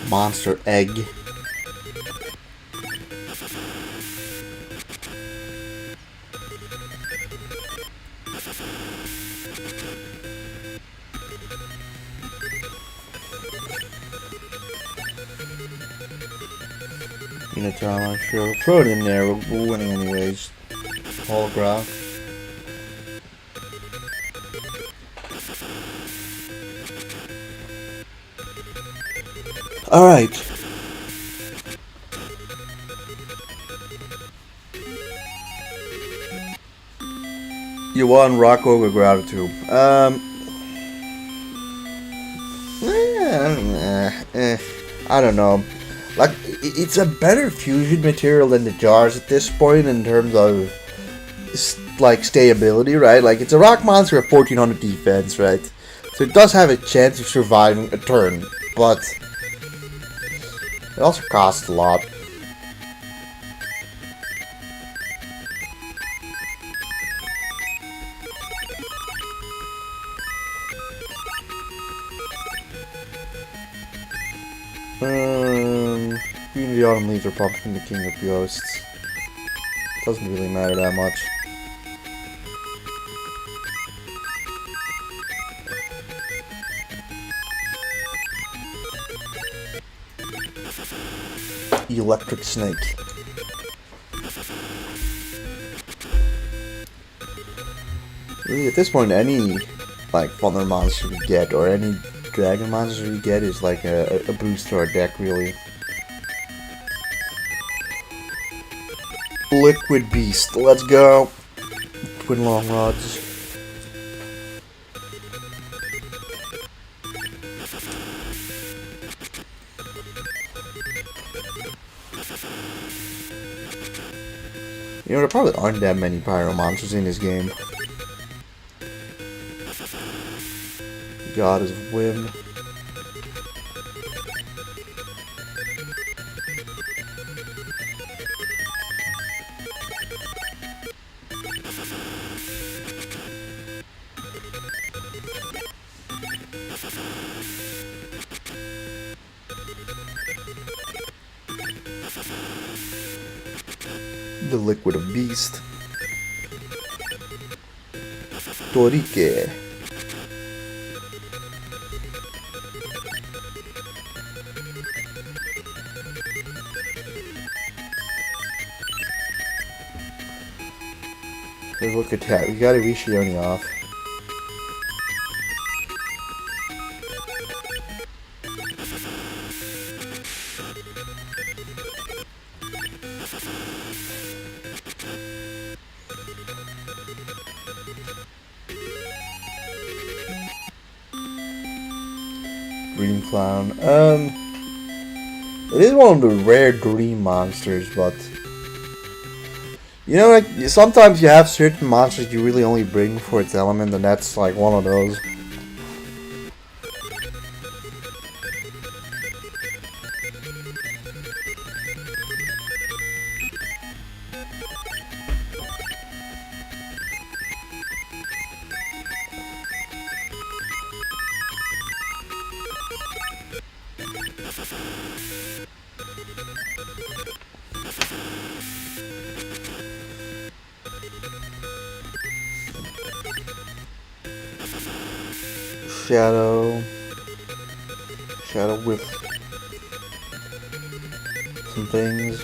Monster Egg. Unitrama, sure. Throw it in there, we're winning anyways. Holograph. Alright. You won Rock Ogre Gratitude. I don't know. Like, it's a better fusion material than the jars at this point in terms of, like, stayability, right? Like, it's a rock monster at 1400 defense, right? So it does have a chance of surviving a turn, but it also costs a lot. Queen of the Autumn Leaves or Pumpkin the King of Ghosts. Doesn't really matter that much. Electric Snake. Really, at this point, any like Thunder monster we get or any Dragon monster we get is like a boost to our deck, really. Liquid Beast, let's go. Twin Long Rods. You know, there probably aren't that many Pyro monsters in this game. God is Whim. The Liquid of Beast. Torike. Look at that. We got Rishioni off. Dream Clown. It is one of the rare dream monsters, but you know, like sometimes you have certain monsters you really only bring for its element, and that's like one of those. Shadow with some things.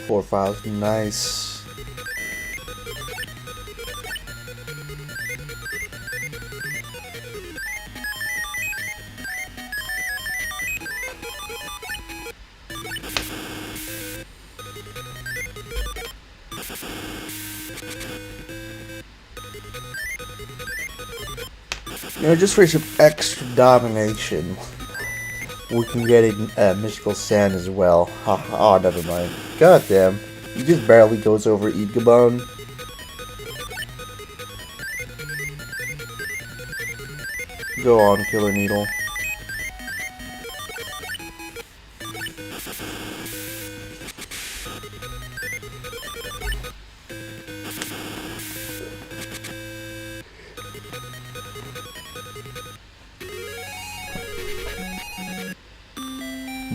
Four files, nice. You know, just for some extra domination, we can get a Mystical Sand as well. Oh, never mind. God damn. He just barely goes over Eatgabon. Go on, Killer Needle.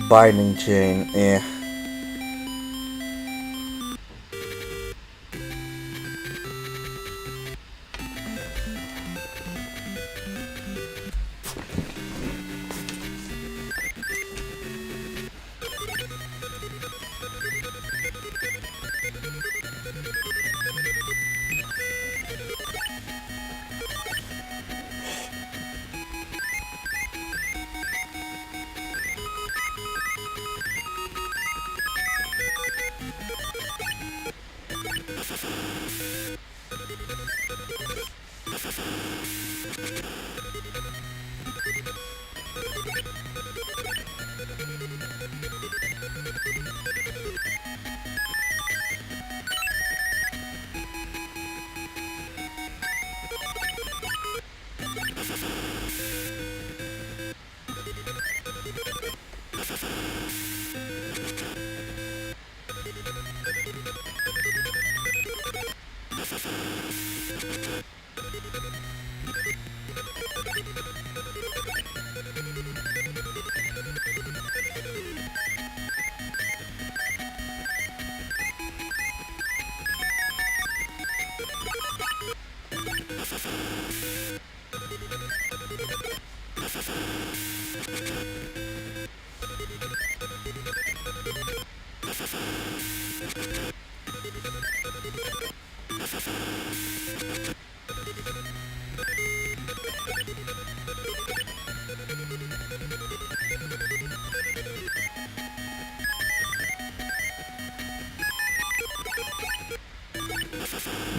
Binding Chain, eh.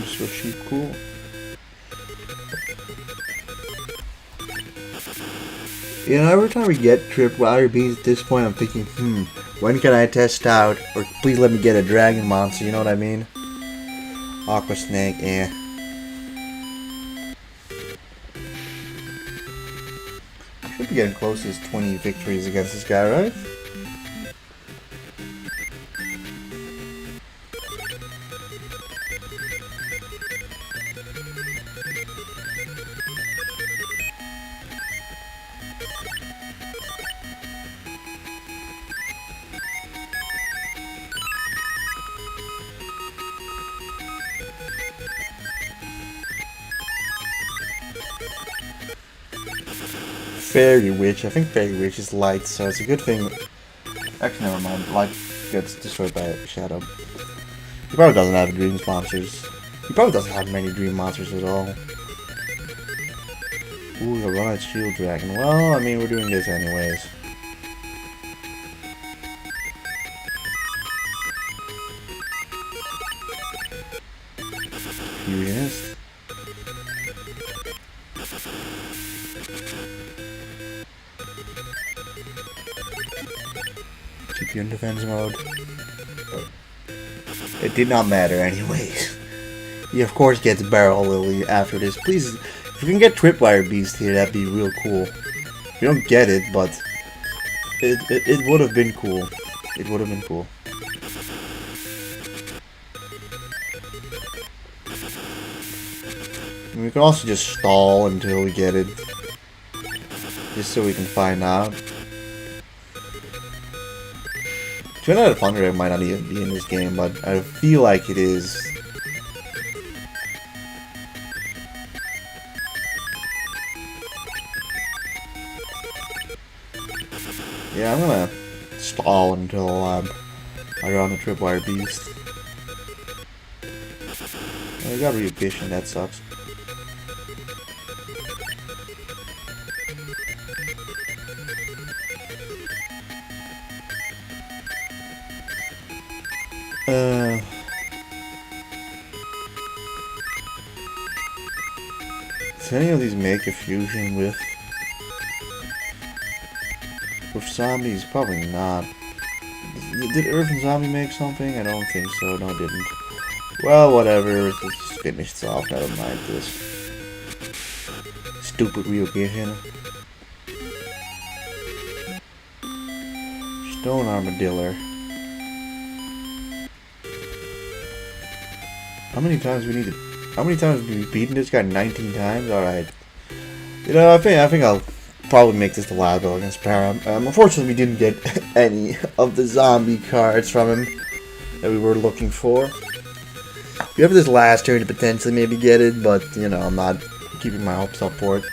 So cheap, cool. You know, every time we get Tripwire Beans at this point, I'm thinking, when can I test out? Or please let me get a Dragon Monster, you know what I mean? Aqua Snake, eh. Should be getting close to his 20 victories against this guy, right? Fairy Witch. I think Fairy Witch is light, so it's a good thing. Actually, never mind. Light gets destroyed by Shadow. He probably doesn't have Dreams monsters. He probably doesn't have many Dream monsters at all. Ooh, a Run Shield Dragon. Well, I mean, we're doing this anyways. Fusionist. Keep you in defense mode. It did not matter anyways. He of course gets Barrel Lily after this. Please, if you can get Tripwire Beast here, that'd be real cool. You don't get it, but it would have been cool. It would have been cool. And we can also just stall until we get it. Just so we can find out. Twin-Headed Thunder might not even be in this game, but I feel like it is. Yeah, I'm gonna stall until I run the Tripwire Beast. I got Revision, that sucks. Does any of these make a fusion with zombies? Probably not. Did Earth and Zombie make something? I don't think so. No, it didn't. Well, whatever. Let's just finish this off. Never mind this. Stupid Revision. Stone Armadillo. How many times we need to? How many times have we beaten this guy? 19 times? Alright. You know, I think I'll probably make this the last battle against Para. Unfortunately, we didn't get any of the zombie cards from him that we were looking for. We have this last turn to potentially maybe get it, but, you know, I'm not keeping my hopes up for it.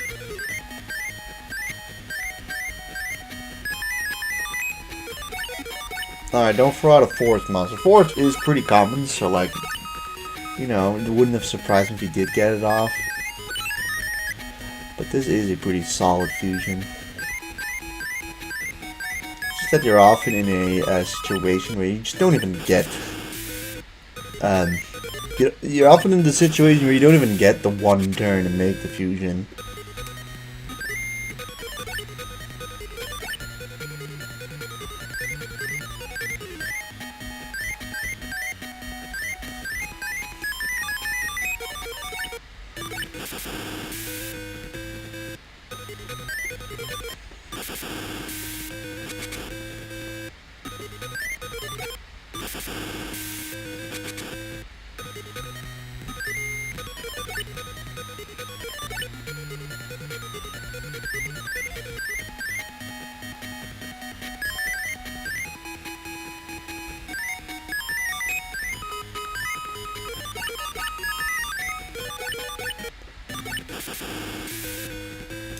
Alright, don't throw out a forest monster. Forest is pretty common, so, like, you know, it wouldn't have surprised me if he did get it off. But this is a pretty solid fusion. It's just that you're often in a situation where you just don't even get... you're often in the situation where you don't even get the one turn to make the fusion.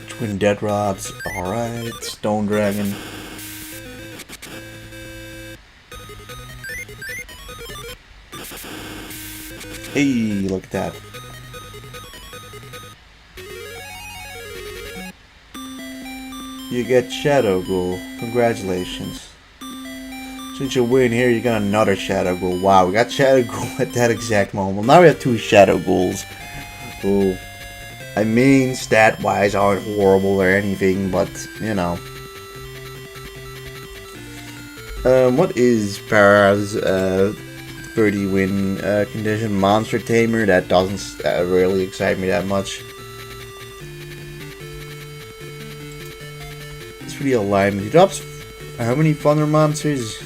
Twin Dead Rods, alright. Stone Dragon. Hey, look at that. You get Shadow Ghoul. Congratulations. Since you win here, you got another Shadow Ghoul. Wow, we got Shadow Ghoul at that exact moment. Well, now we have 2 Shadow Ghouls. Who, I mean, stat-wise aren't horrible or anything, but, you know. What is Para's 30-win condition? Monster Tamer? That doesn't really excite me that much. It's pretty alignment. He drops how many Thunder monsters?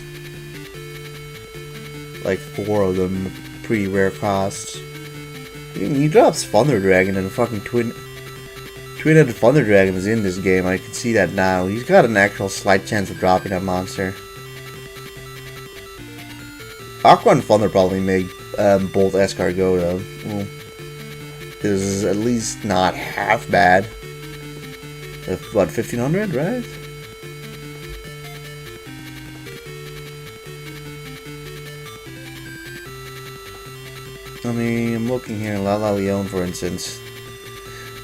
Like 4 of them. Pretty rare costs. He drops Thunder Dragon and fucking Twin-Headed Thunder Dragon is in this game. I can see that now. He's got an actual slight chance of dropping that monster. Aqua and Thunder probably make Bolt Escargot though. Well, this is at least not half bad. What, 1500, right? I mean, I'm looking here, La Leon, for instance.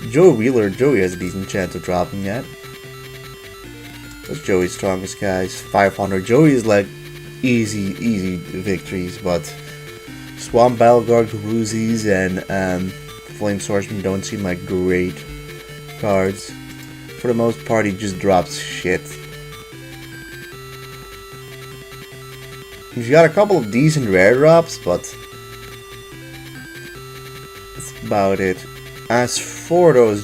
Joey has a decent chance of dropping that. That's Joey's strongest guys. 500. Joey is like easy victories, but Swamp Battleguard, Karuzis, and Flame Swordsman don't seem like great cards. For the most part, he just drops shit. He's got a couple of decent rare drops, but that's about it. As for those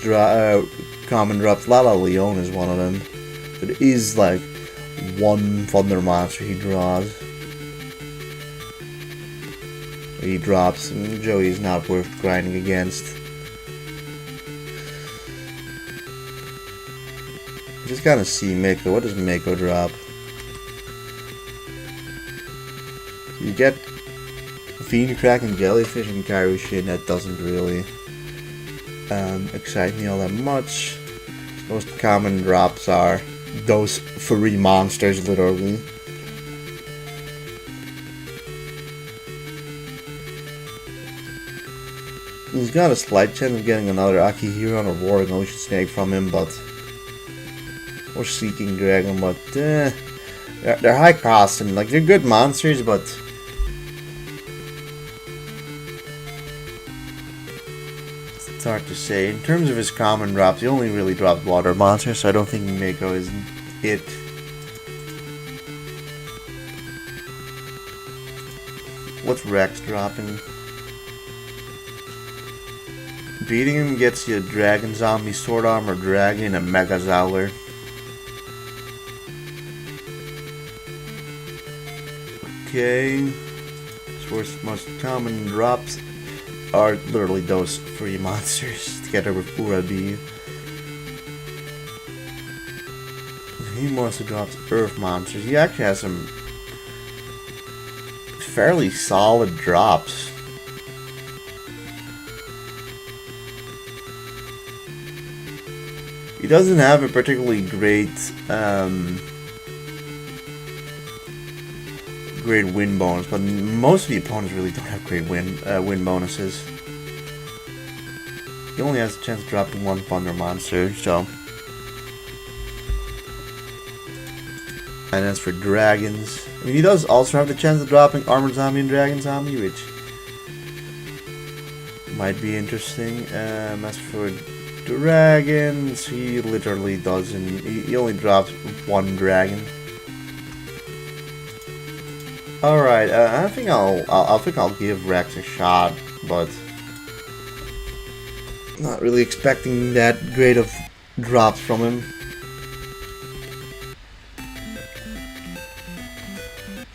common drops, La Leon is one of them. There is like one Thunder monster he draws. He drops, and Joey is not worth grinding against. Just gotta see Mako. What does Mako drop? You get Fiend Crack and Jellyfish and Kaioshin. That doesn't really excite me all that much. Most common drops are those furry monsters, literally. He's got a slight chance of getting another Akihiron or Roaring Ocean Snake from him, but or Seeking Dragon, but they're high cost and like they're good monsters, but it's hard to say. In terms of his common drops, he only really dropped water monsters, so I don't think Mako is it. What's Rex dropping? Beating him gets you a Dragon Zombie, Sword Armor Dragon, and a Mega Zowler. Okay. His most common drops are literally those free monsters together with Urabi. He mostly drops Earth monsters. He actually has some fairly solid drops. He doesn't have a particularly great great win bonus, but most of the opponents really don't have great win bonuses. He only has a chance of dropping one Thunder monster, so. And as for dragons, I mean, he does also have the chance of dropping Armored Zombie and Dragon Zombie, which might be interesting. As for dragons, he literally doesn't. He only drops one dragon. All right, I think I'll give Rex a shot, but not really expecting that great of drops from him.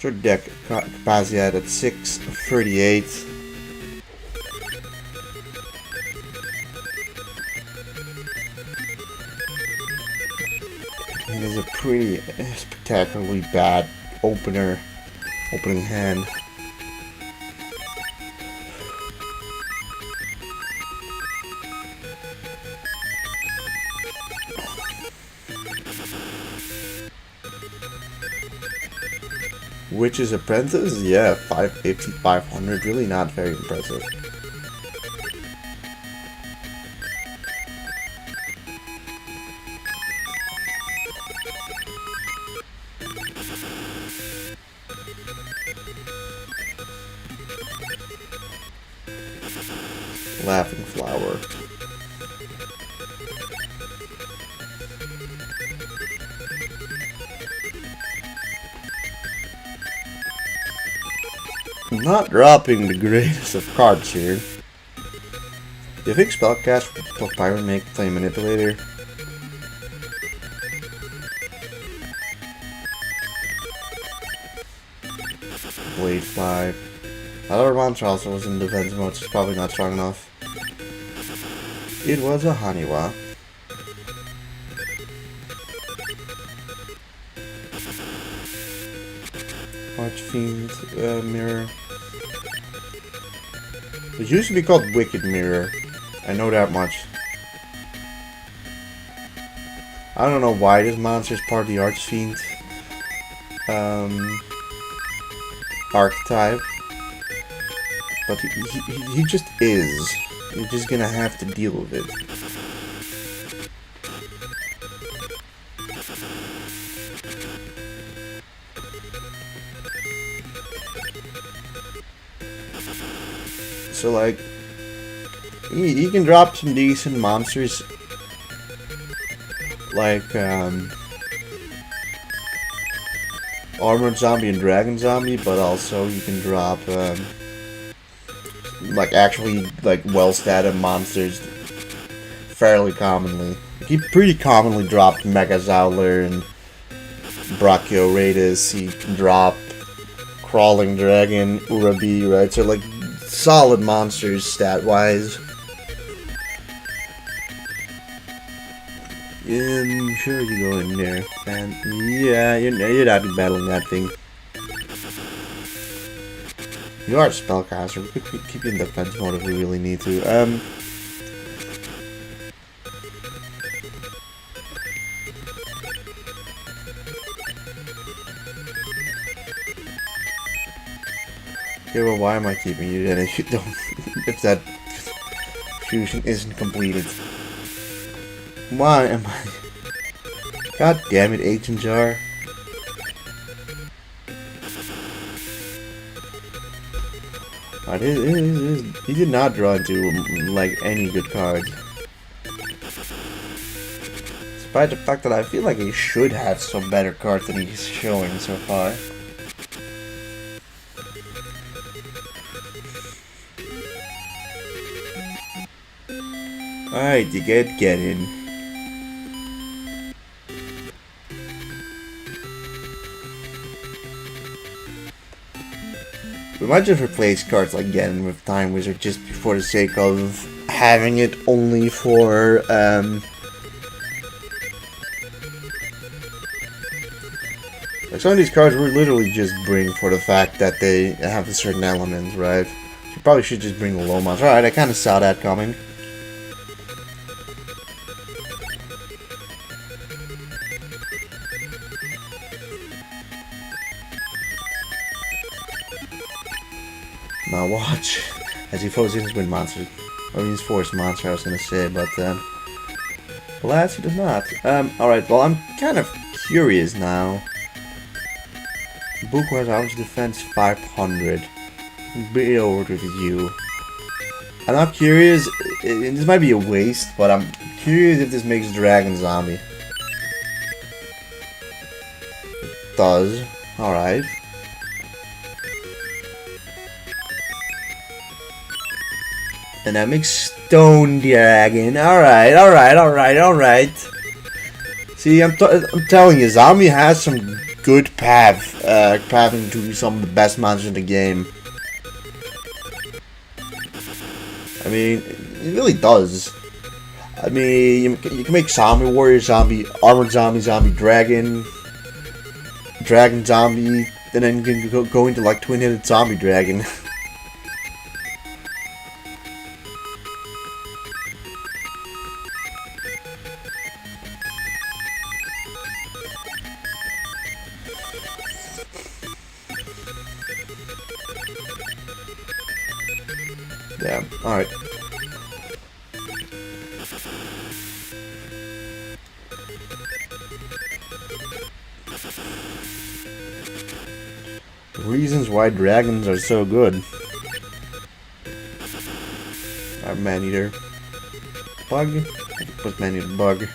Short deck capacity at 638. It is a pretty spectacularly bad opening hand. Witch's Apprentice? Yeah, 550, 500. Really not very impressive. Laughing Flower. I'm not dropping the greatest of cards here. Do you think Spellcast plus Pyro make Flame Manipulator? Blade 5. That other monster also was in defense mode, so it's probably not strong enough. It was a Haniwa. Archfiend Mirror. It used to be called Wicked Mirror. I know that much. I don't know why this monster is part of the Archfiend archetype, but he just is. You're just gonna have to deal with it. So like, he can drop some decent monsters, like Armored Zombie and Dragon Zombie, but also you can drop like actually like well-statted monsters fairly commonly. He pretty commonly dropped Mega Zowler and Brachioradus. He can drop Crawling Dragon, Urabi, right? So like solid monsters stat-wise. Sure you go in there, and yeah, you're not battling that thing. You are a spellcaster. We could keep you in defense mode if we really need to. Okay, well, why am I keeping you then if you don't, if that fusion isn't completed? Why am I? God damn it, Agent Jar. He did not draw into like any good cards. Despite the fact that I feel like he should have some better cards than he's showing so far. Alright, you get in. We might just replace cards like Gen with Time Wizard just for the sake of having it only for like some of these cards we literally just bring for the fact that they have a certain element, right? You probably should just bring the low monster. Alright, I kinda saw that coming. Now watch as he focuses his wind monster, or his forest monster, I was gonna say, but alas, he does not. Alright, well, I'm kind of curious now. Book has average defense 500. Be over with you. I'm not curious. This might be a waste, but I'm curious if this makes Dragon Zombie. It does. Alright. And that makes Stone Dragon. Alright. See, I'm telling you, Zombie has some good pathing to some of the best monsters in the game. I mean, it really does. I mean, you can make Zombie Warrior, Zombie, Armored Zombie, Zombie Dragon, Dragon Zombie, and then you can go into like Twin-Headed Zombie Dragon. Yeah, alright. Reasons why dragons are so good. Our man-eater. Bug? I can put man-eater bug.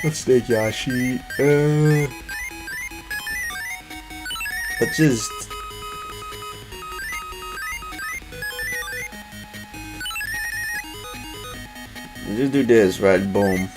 Let's take Yashi. Let's just... just do this, right? Boom.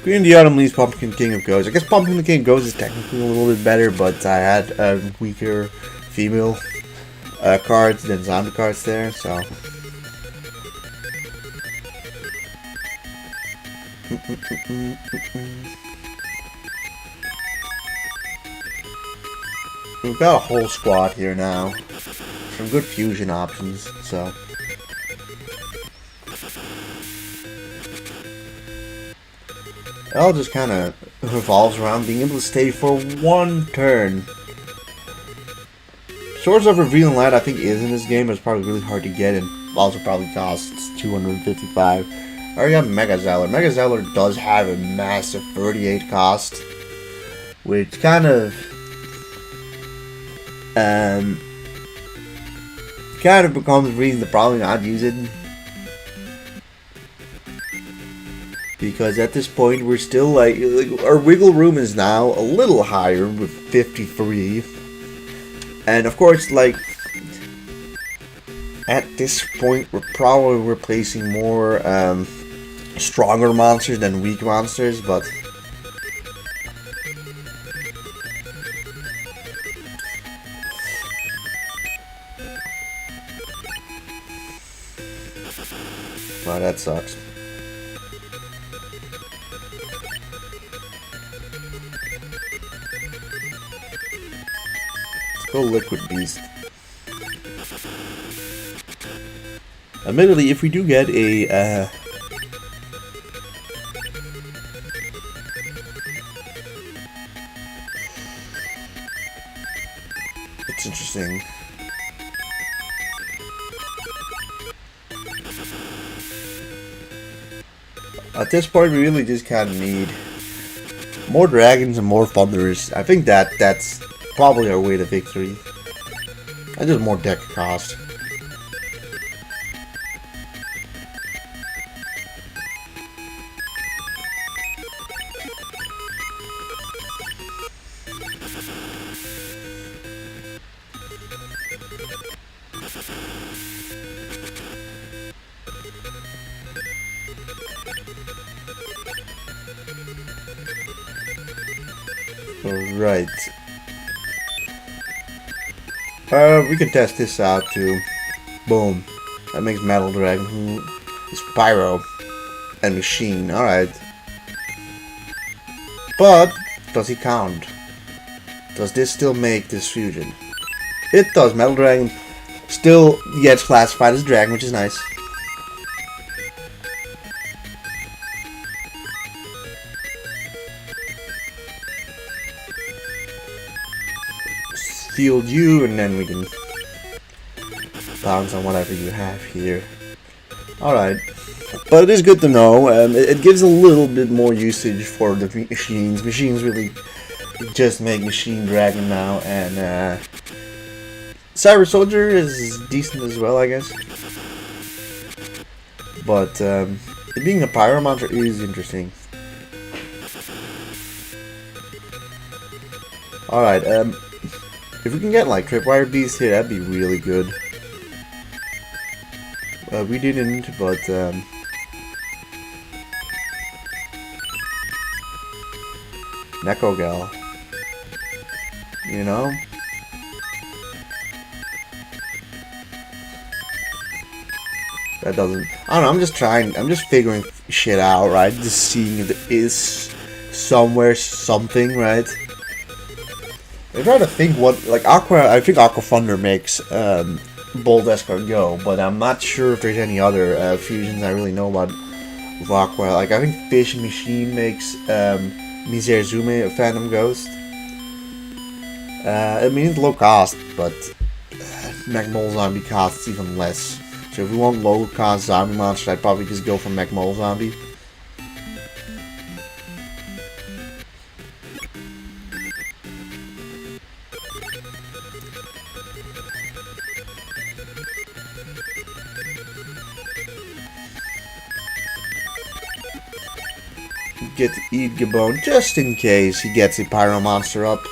Green the Autumn Leaves, Pumpkin King of Ghosts. I guess Pumpkin King of Ghosts is technically a little bit better, but I had weaker female cards than zombie cards there, so. We've got a whole squad here now. Some good fusion options, so. It all just kind of revolves around being able to stay for one turn. Source of Revealing Light I think is in this game, but it's probably really hard to get and also probably costs 255. I already got Mega Zeller. Mega Zeller does have a massive 38 cost, which kind of becomes the reason to probably not use it. Because at this point we're still like our wiggle room is now a little higher with 53. And of course, like at this point we're probably replacing more stronger monsters than weak monsters, but wow, that sucks. Let's go Liquid Beast. Admittedly, if we do get a it's interesting. At this point, we really just kind of need more dragons and more thunders. I think that's probably our way to victory. And just more deck cost. Alright. We can test this out too. Boom. That makes Metal Dragon. It's Pyro. And Machine. Alright. But, does he count? Does this still make this fusion? It does. Metal Dragon still gets classified as Dragon, which is nice. Field you, and then we can bounce on whatever you have here. Alright. But it is good to know. It gives a little bit more usage for the machines. Machines really just make Machine Dragon now, and Cyber Soldier is decent as well, I guess. But it being a Pyro monster is interesting. Alright, if we can get like Tripwire Beast here, that'd be really good. We didn't, but Neko Gal. You know? That doesn't. I don't know, I'm just figuring shit out, right? Just seeing if there is somewhere something, right? I'm trying to think what, like I think Aqua Thunder makes Bold Escargot, but I'm not sure if there's any other fusions I really know about with Aqua. Like I think Fish Machine makes Miserzume a Phantom Ghost. I mean it's low cost, but Mech-Mole Zombie costs even less. So if we want low cost zombie monsters, I'd probably just go for Mech-Mole Zombie. Get to eat Gabon just in case he gets a Pyro Monster up.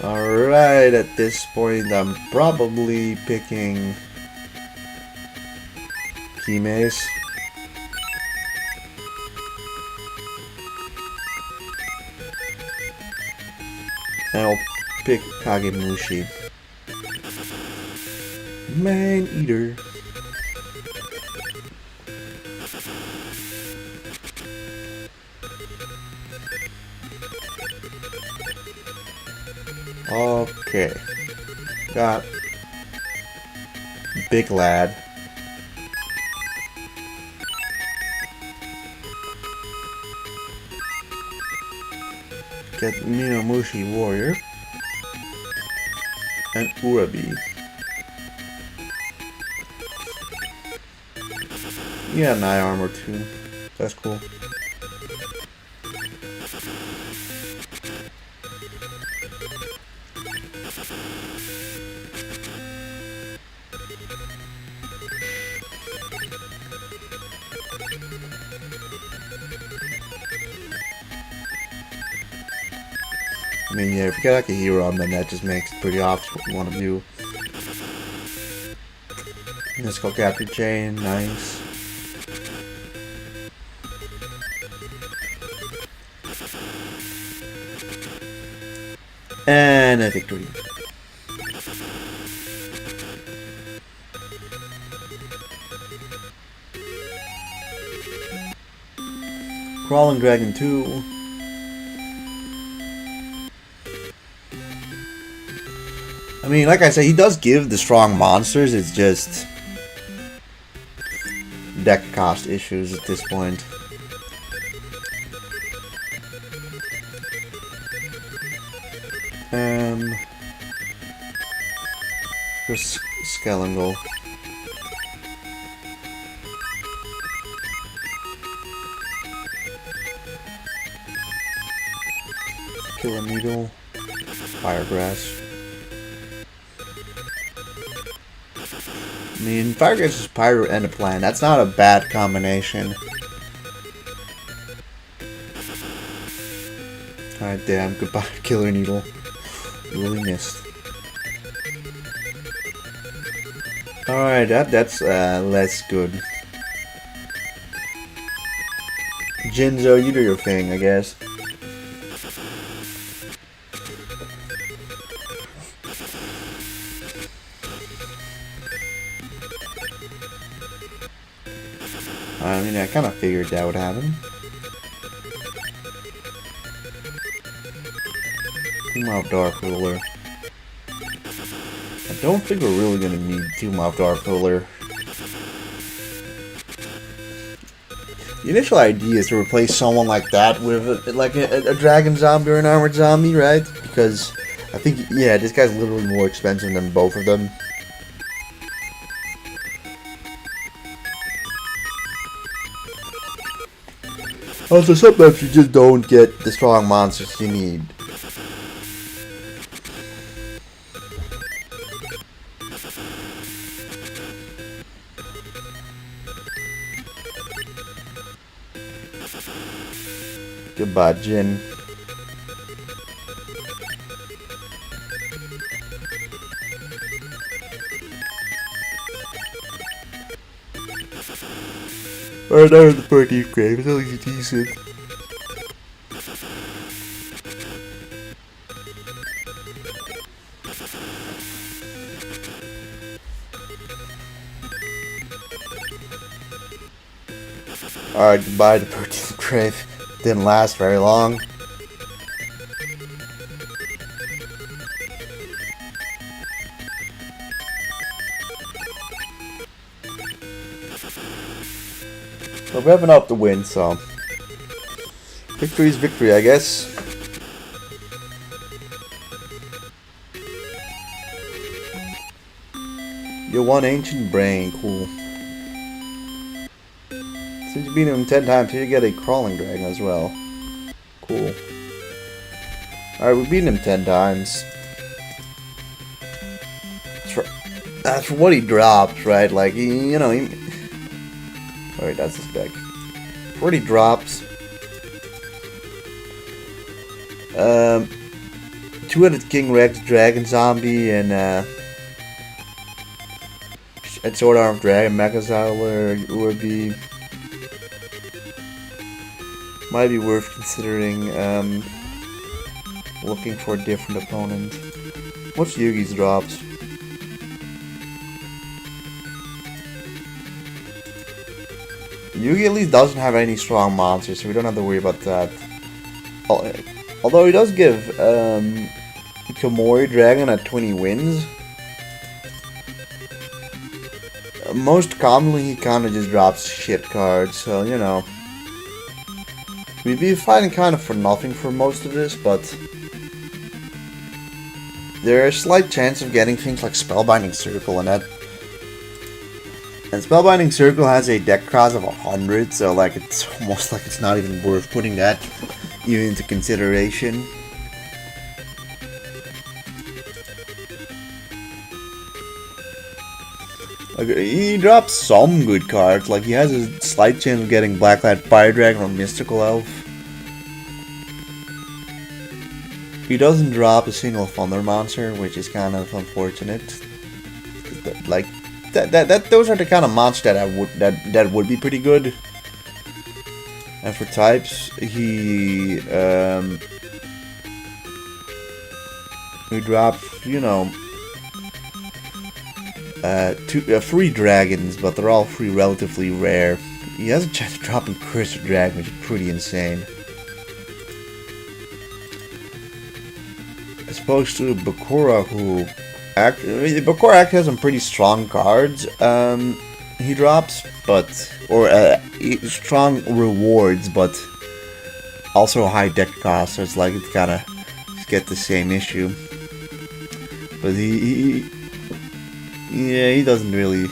Alright, at this point I'm probably picking Kimes. And I'll pick Kagemushi. Man Eater. Okay. Got Big Lad. Get Minamushi Warrior. And Urabi. Yeah, an eye armor too. That's cool. I mean, yeah, if you get like a hero on, then that just makes it pretty obvious what you want to do. Let's go Captain Chain, nice. And a victory. Crawling Dragon 2. I mean, like I said, he does give the strong monsters, it's just deck cost issues at this point. There's Skellingle. Killer Needle. Firegrass. I mean, Firegrass is Pyro and a Plant. That's not a bad combination. Alright, damn. Goodbye, Killer Needle. Really missed. Alright, that's less good. Jinzo, you do your thing, I guess. I mean, I kind of figured that would happen. Tomb of Dark Ruler. I don't think we're really gonna need Tomb of Dark Ruler. The initial idea is to replace someone like that with a dragon zombie or an armored zombie, right? Because I think, yeah, this guy's literally more expensive than both of them. Also, sometimes you just don't get the strong monsters you need. Goodbye, Jin. Alright, now the 13th grave. It's at least decent. Alright, goodbye to 13th grave. Didn't last very long. But we have enough to win, so victory is victory, I guess. You're one ancient brain, cool. Since you beat him 10 times, here you get a crawling dragon as well. Cool. Alright, we beat him 10 times. That's for what he drops, right? Like, you know, he... Alright, that's his deck. For what he drops... 2-headed King Rex, Dragon Zombie, and Sword Arm Dragon, Mechazowler would be... Might be worth considering looking for a different opponent. What's Yugi's drops? Yugi at least doesn't have any strong monsters, so we don't have to worry about that. Although he does give Komori Dragon at 20 wins. Most commonly, he kind of just drops shit cards, so you know. We'd be fighting kind of for nothing for most of this, but there's a slight chance of getting things like Spellbinding Circle and that. And Spellbinding Circle has a deck cost of 100, so like it's almost like it's not even worth putting that even into consideration. He drops some good cards, like he has a slight chance of getting Blacklight Fire Dragon or Mystical Elf. He doesn't drop a single Thunder Monster, which is kind of unfortunate. Like those are the kind of monsters that would be pretty good. And for types, he drops, you know, 3 dragons, but they're all 3 relatively rare. He has a chance of dropping Crystal Dragon, which is pretty insane. As opposed to Bakura, who Bakura actually has some pretty strong cards. He drops, but strong rewards, but also high deck cost. So it's like it's kind of get the same issue. But he doesn't really.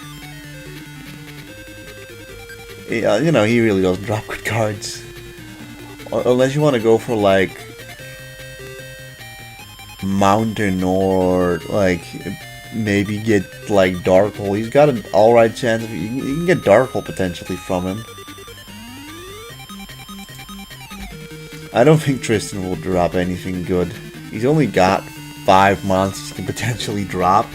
You know, he really doesn't drop good cards. Unless you want to go for like Mountain or like maybe get like Dark Hole. He's got an alright chance. You can get Dark Hole potentially from him. I don't think Tristan will drop anything good. He's only got 5 monsters he can potentially drop.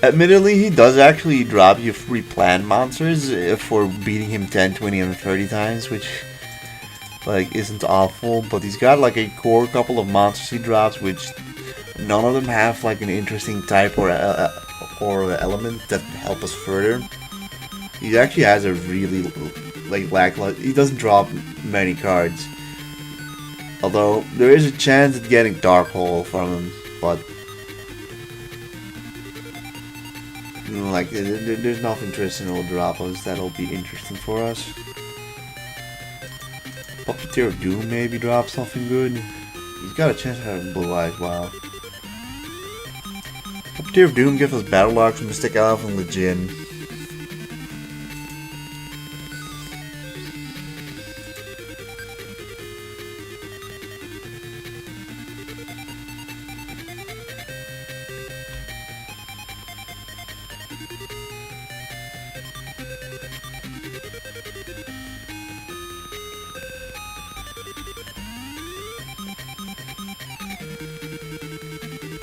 Admittedly, he does actually drop you 3 planned monsters for beating him 10, 20, and 30 times, which like isn't awful. But he's got like a core couple of monsters he drops, which none of them have like an interesting type or element that help us further. He actually has a really like lackluster. He doesn't drop many cards, although there is a chance of getting Dark Hole from him, but. Like, there's nothing Tristan will drop us that'll be interesting for us. Puppeteer of Doom maybe drop something good. He's got a chance of having Blue Eyes, wow. Puppeteer of Doom gives us Battle Locks, Mystic Elf, and Legion.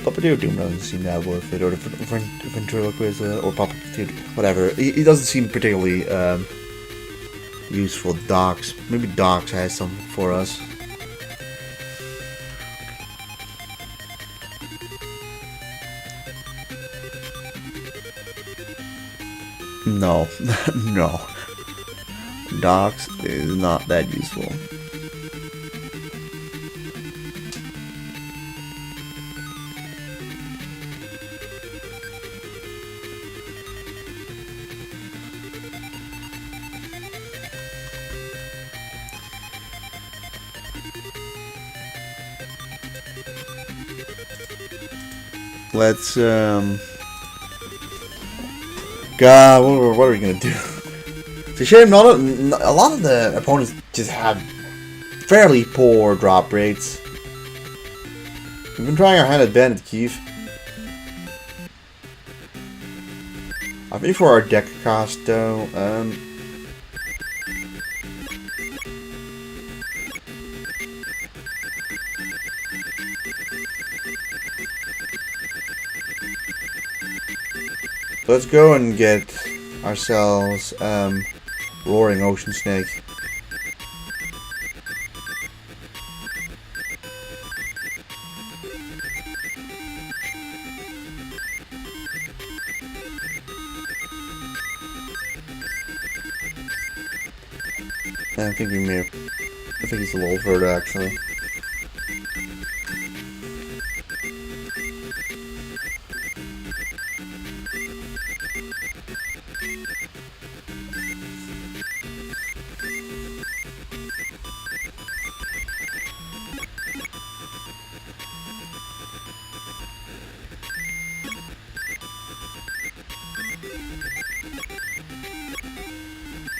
Puppeteer of Doom doesn't seem that worth it, or the Ventriloquist, or Puppeteer, whatever. He doesn't seem particularly useful. Docs. Maybe Docs has something for us. No. No. Docs is not that useful. Let's, God, what are we gonna do? It's a shame a lot of the opponents just have fairly poor drop rates. We've been trying our hand at Bandit Keith. I think for our deck cost though, let's go and get ourselves Roaring Ocean Snake. I think we may. I think he's a little further actually.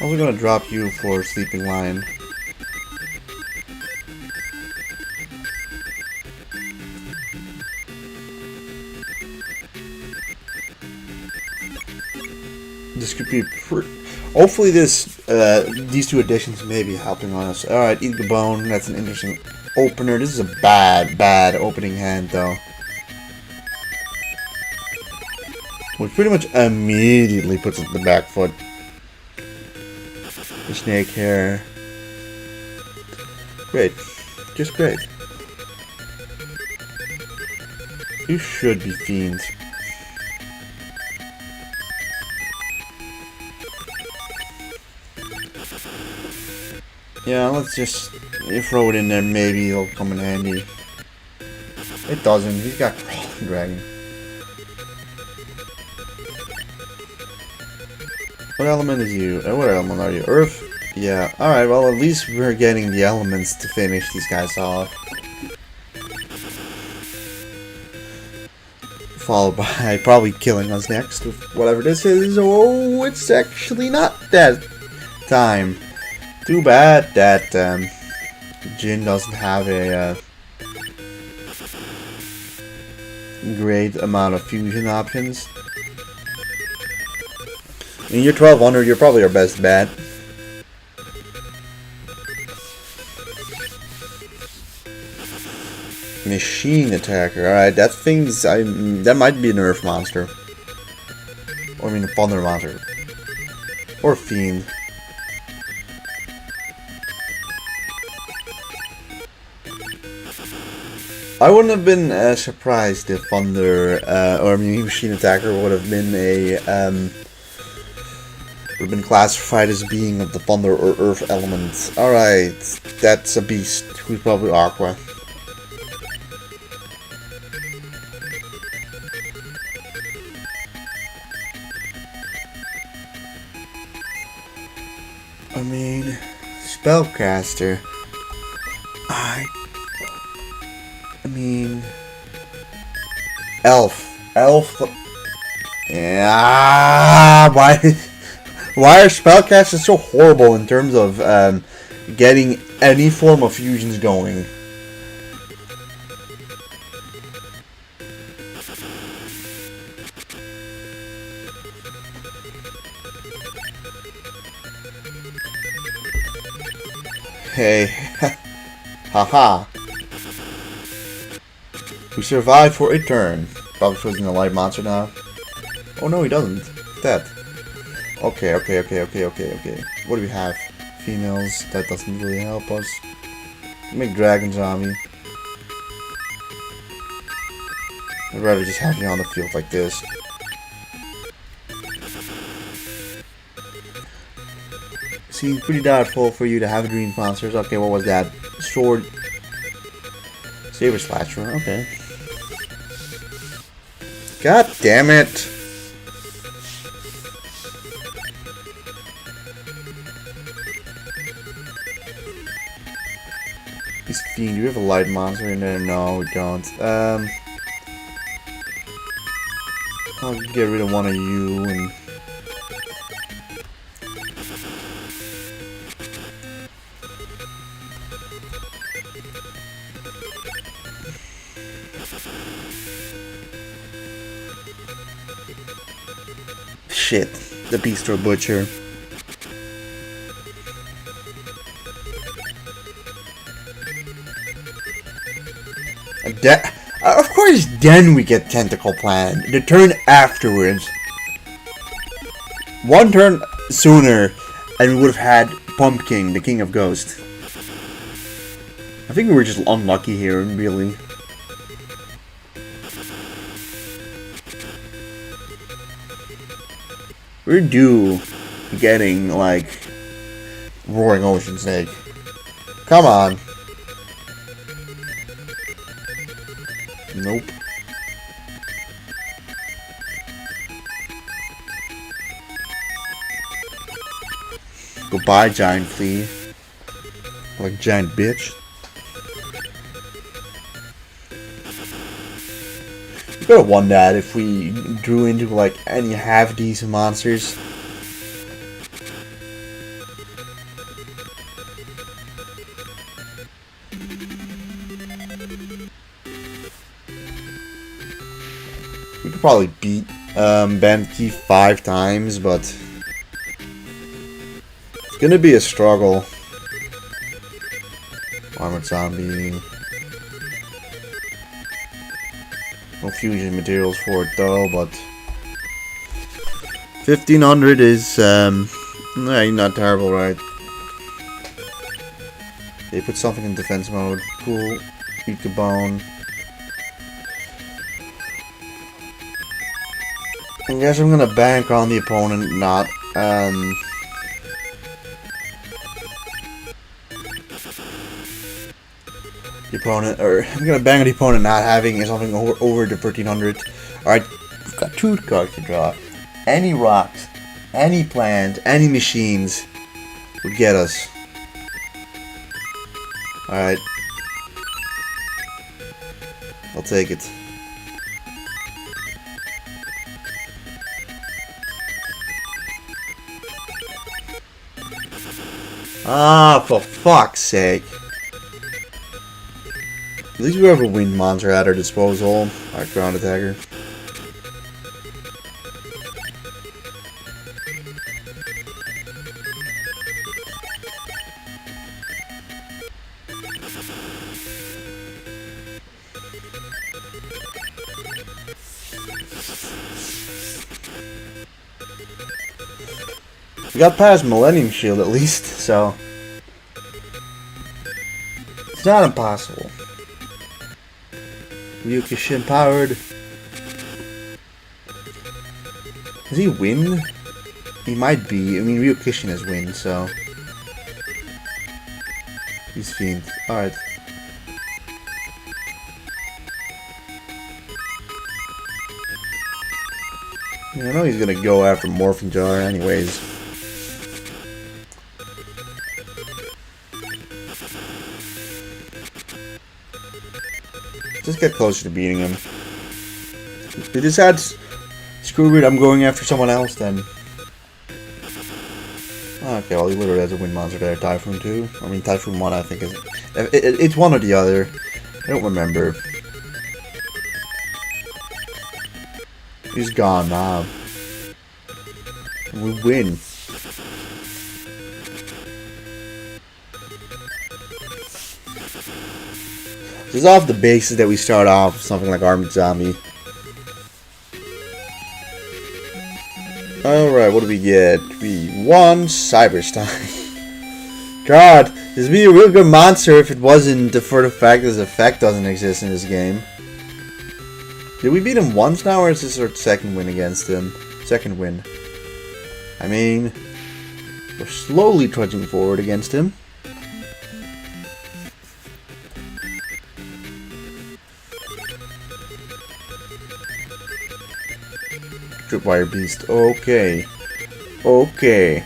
Also gonna drop you for Sleeping Lion. This could be hopefully these two additions may be helping us. Alright, eat the bone. That's an interesting opener. This is a bad opening hand though. Which pretty much immediately puts it in the back foot. The snake hair. Great. Just great. You should be fiends. Yeah, let's just throw it in there. Maybe it'll come in handy. It doesn't. He's got Crawling Dragon. What element is you? What element are you? Earth? Yeah. Alright, well at least we're getting the elements to finish these guys off. Followed by probably killing us next with whatever this is. Oh, it's actually not that time. Too bad that Jin doesn't have a great amount of fusion options. I mean, you're 1200, you're probably our best bet. Machine attacker, alright, that thing's, that might be a nerf monster. Or I mean a thunder monster. Or fiend. I wouldn't have been surprised if Thunder, or I mean Machine Attacker would have been classified as being of the Thunder or Earth elements. Alright, that's a beast who's probably Aqua. I mean, Spellcaster. I mean, Elf. Yeah, why are spellcasters so horrible in terms of getting any form of fusions going? Hey, haha. We survived for a turn. Probably choosing a light monster now. Oh no, he doesn't. Dead. Okay. What do we have? Females. That doesn't really help us. Make Dragon Zombie. I'd rather just have you on the field like this. Seems pretty doubtful for you to have green monsters. Okay, what was that? Sword. Saber Slasher. Okay. God damn it! He's fiend. Do we have a light monster in there? No, we don't. I'll get rid of one of you and. Shit, the Beast or Butcher. Of course, then we get Tentacle Plant. The turn afterwards. One turn sooner, and we would have had Pumpkin, the King of Ghosts. I think we were just unlucky here, really. We're due getting, like, Roaring Ocean Snake. Come on. Nope. Goodbye, Giant Flea. Like, giant bitch. We could have won that if we drew into like any half decent monsters. We could probably beat Bandit Key 5 times, but it's gonna be a struggle. Armored Zombie. No fusion materials for it though, but 1500 is not terrible, right? They put something in defense mode. Cool. Eat the bone. I guess I'm gonna bank on the opponent not the opponent, or I'm gonna bank on the opponent not having something over the 1300. Alright, we've got 2 cards to draw. Any rocks, any plants, any machines would get us. Alright. I'll take it. Ah, for fuck's sake. At least we have a wind monster at our disposal. Our ground attacker. We got past Millennium Shield at least, so it's not impossible. Ryukishin powered. Does he win? He might be. I mean, Ryukishin has win, so he's Fiend. Alright. I know he's gonna go after Morphing Jar anyways. Just get closer to beating him. If he decides, screw it, I'm going after someone else then. Okay, well he literally has a wind monster there. Typhoon 2? I mean Typhoon 1 I think is... It's one or the other. I don't remember. He's gone now. We win. This is off the basis that we start off with something like Armored Zombie. Alright, what do we get? We won Cyberstein. God, this would be a real good monster if it wasn't for the fact that his effect doesn't exist in this game. Did we beat him once now, or is this our second win against him? Second win. I mean, we're slowly trudging forward against him. Tripwire Beast. Okay. Okay.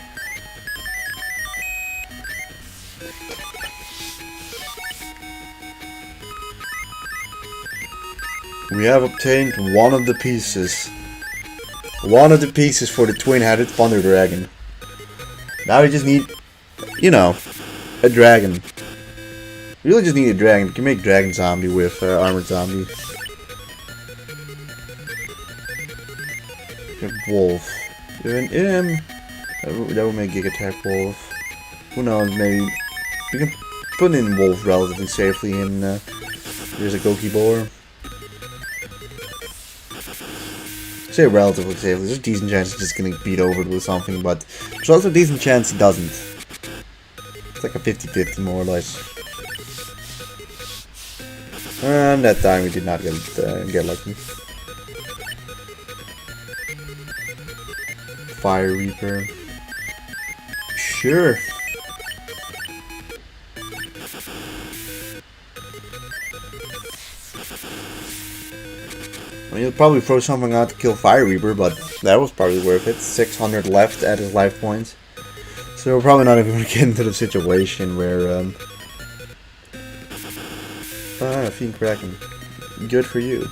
We have obtained one of the pieces. One of the pieces for the twin-headed Thunder Dragon. Now we just need, you know, a dragon. We really just need a dragon. We can make Dragon Zombie with Armored Zombie. Wolf. Even him. That will make Giga Attack Wolf. Who knows, maybe we can put in Wolf relatively safely in there's a Goki Boar. Say relatively safely. There's a decent chance he's just gonna beat over it with something, but there's also a decent chance he doesn't. It's like a 50-50 more or less. And that time we did not get lucky. Fire Reaper. Sure. I mean, he'll probably throw something out to kill Fire Reaper, but that was probably worth it. 600 left at his life points. So we're probably not even going to get into the situation where... Fiend Kraken. Good for you.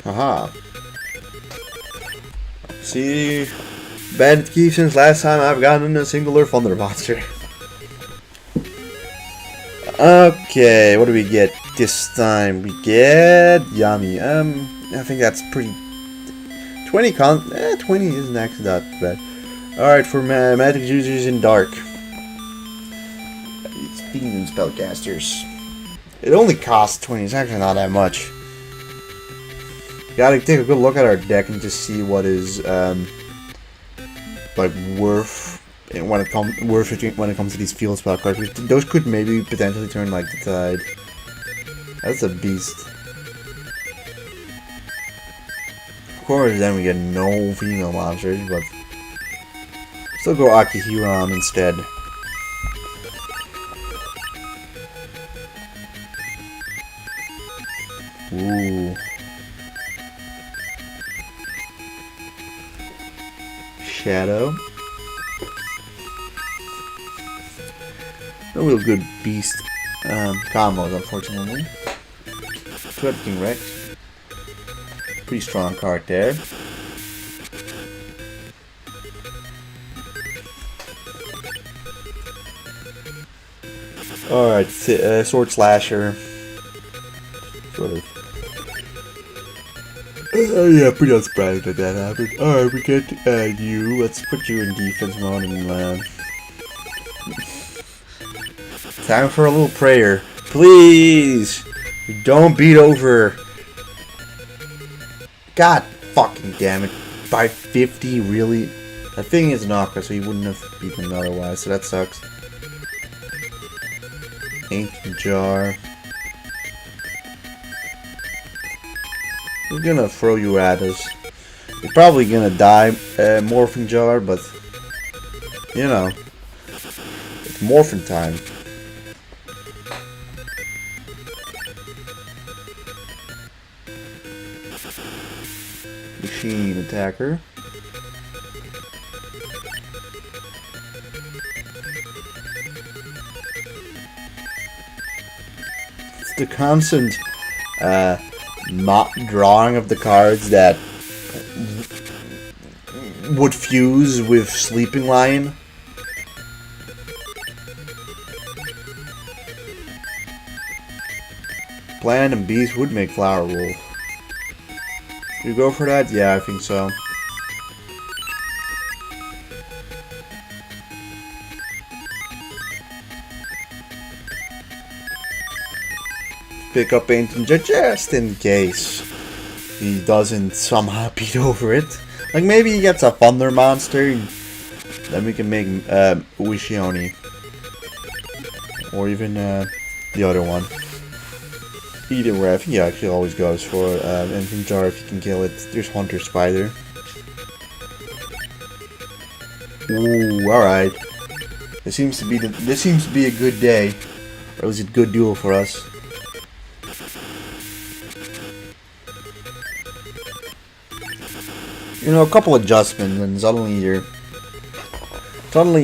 Haha. See, Bandit Key since last time I've gotten a singular Thunder Monster. Okay, what do we get this time? We get Yummy. I think that's pretty. 20 isn't actually that bad. Alright, for magic users in dark. Speaking of spellcasters. It only costs 20, it's actually not that much. Gotta take a good look at our deck and just see what is like worth when it comes to these field spell cards. Those could maybe potentially turn like the tide. That's a beast. Of course, then we get no female monsters, but still go Akihiram instead. Ooh. Shadow. No real good beast combos, unfortunately. Sweat King Rex. Pretty strong card there. Alright, Sword Slasher. Sort of. Yeah, pretty unsurprised that that happened. Alright, we get you. Let's put you in defense mode and time for a little prayer. Please! We don't beat over. God fucking damn it. By 50, really? That thing is Naka, so he wouldn't have beaten him otherwise, so that sucks. Ancient Jar. We're gonna throw you at us. You're probably gonna die, Morphing Jar, but you know, it's morphin' time. Machine Attacker. It's the constant not drawing of the cards that would fuse with Sleeping Lion. Plant and Beast would make Flower Wolf. You go for that? Yeah, I think so. Pick up Ancient Jar just in case he doesn't somehow beat over it. Like maybe he gets a Thunder Monster, then we can make Uishioni. Or even the other one. Either way, I think he actually always goes for Ancient Jar if you can kill it. There's Hunter Spider. Ooh, alright. This seems to be a good day. Or at least a good duel for us. You know, a couple adjustments and suddenly you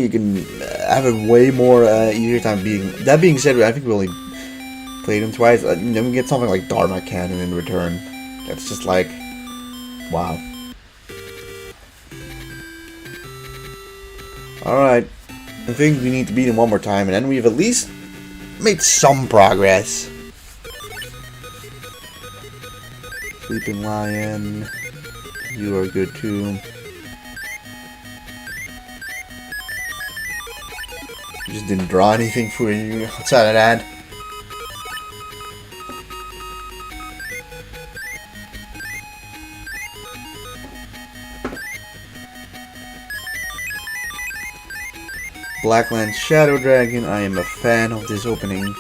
can have a way more easier time beating. That being said, I think we only played him twice. Then we get something like Dharma Cannon in return. That's just like, wow. Alright, I think we need to beat him one more time, and then we've at least made some progress. Sleeping Lion. You are good too. Just didn't draw anything for you outside of that. Blackland Shadow Dragon. I am a fan of this opening.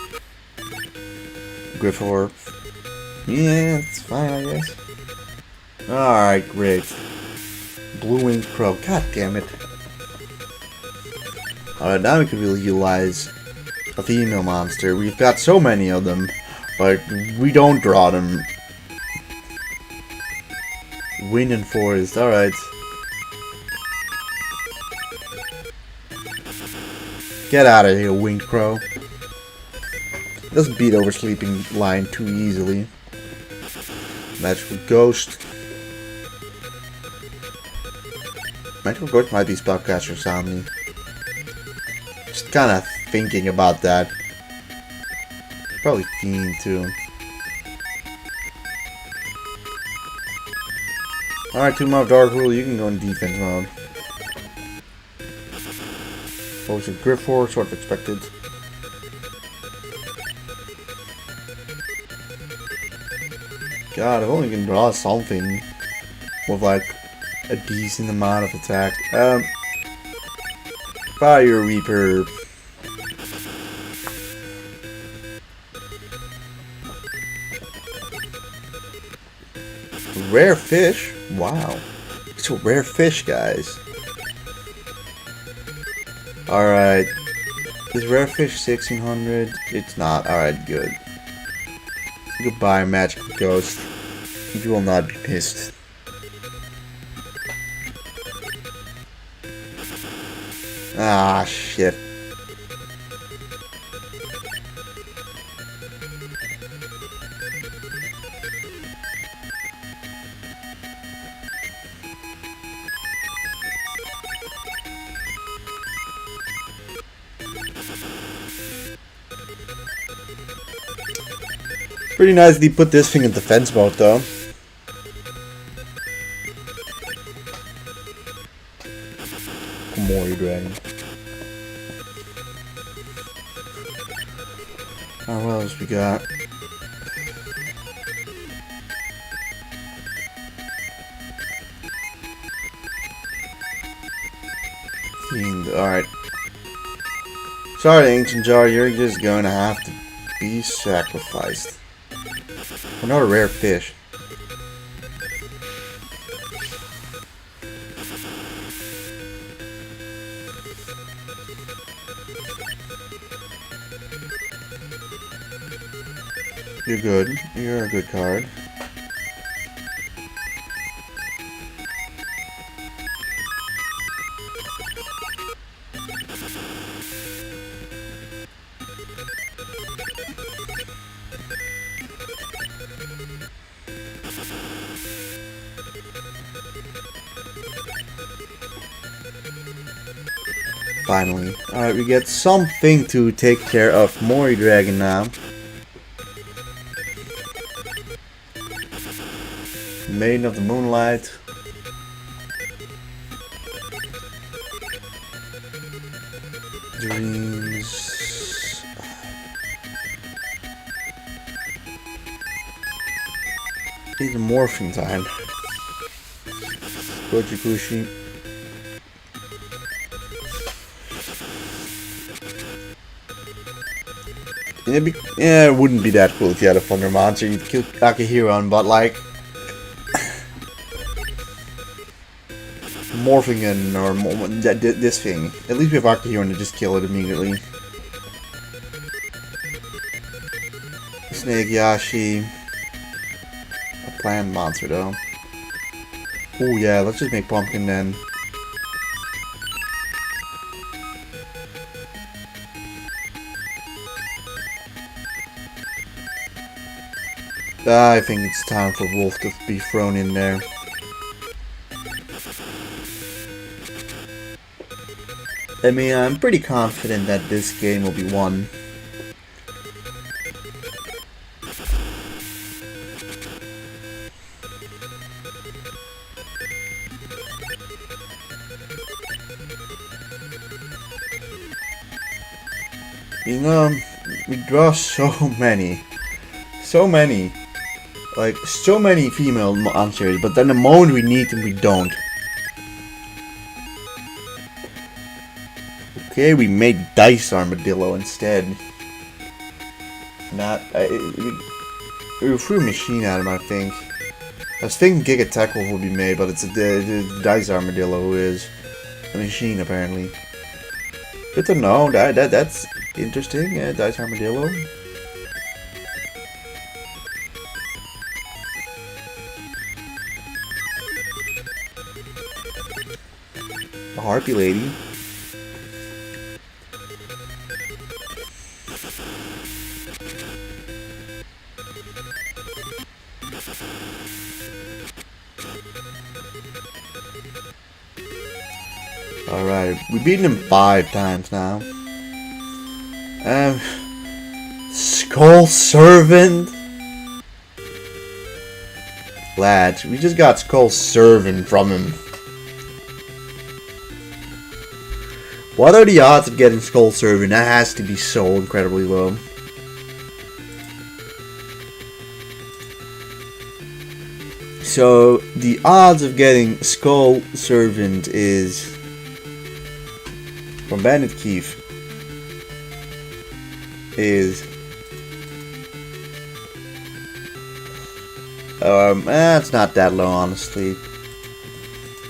Griffor. Yeah, it's fine, I guess. Alright, great. Blue Winged Crow. God damn it. Alright, now we can really utilize a female monster. We've got so many of them, but we don't draw them. Wind and Forest. Alright. Get out of here, Winged Crow. Doesn't beat over Sleeping Lion too easily. Magical Ghost. Magical Ghost might be Spellcaster Somni. Just kind of thinking about that. probably Fiend too. Alright, 2 more Dark Rule, you can go in defense mode. What was it? Grip 4, sort of expected. God, if only we can draw something with like a decent amount of attack. Fire Reaper. Rare fish? Wow. It's a rare fish, guys. Alright. Is rare fish 1600? It's not. Alright, good. Goodbye, magical ghost. You will not be pissed. Ah, shit. Pretty nice they put this thing in defense mode though. More dragon. Oh, what else we got? Fiend. Alright. Sorry, Ancient Jar, you're just going to have to be sacrificed. We're not a rare fish. You're good. You're a good card. Finally. Alright, we get something to take care of Mori Dragon now. Maiden of the Moonlight. Dreams. Need morphing time. Gochikushi. Yeah, it wouldn't be that cool if you had a Thunder Monster. You'd kill Akihiron, but like morphing in or this thing. At least we have Akihiron to just kill it immediately. Snake Yashi. A plant monster though. Oh yeah, let's just make Pumpkin then. I think it's time for Wolf to be thrown in there. I mean, I'm pretty confident that this game will be won. You know, we draw so many. Like, so many female monsters, but then the moment we need them, we don't. Okay, we made Dice Armadillo instead. We threw a machine at him, I think. I was thinking Giga Tech Wolf would be made, but it's the Dice Armadillo who is a machine, apparently. Good to know. That's interesting. Yeah, Dice Armadillo. A Harpy Lady. Alright, we've beaten him 5 times now. Skull Servant? Lads, we just got Skull Servant from him. What are the odds of getting Skull Servant? That has to be so incredibly low. So, the odds of getting Skull Servant is from Bandit Keith is it's not that low, honestly.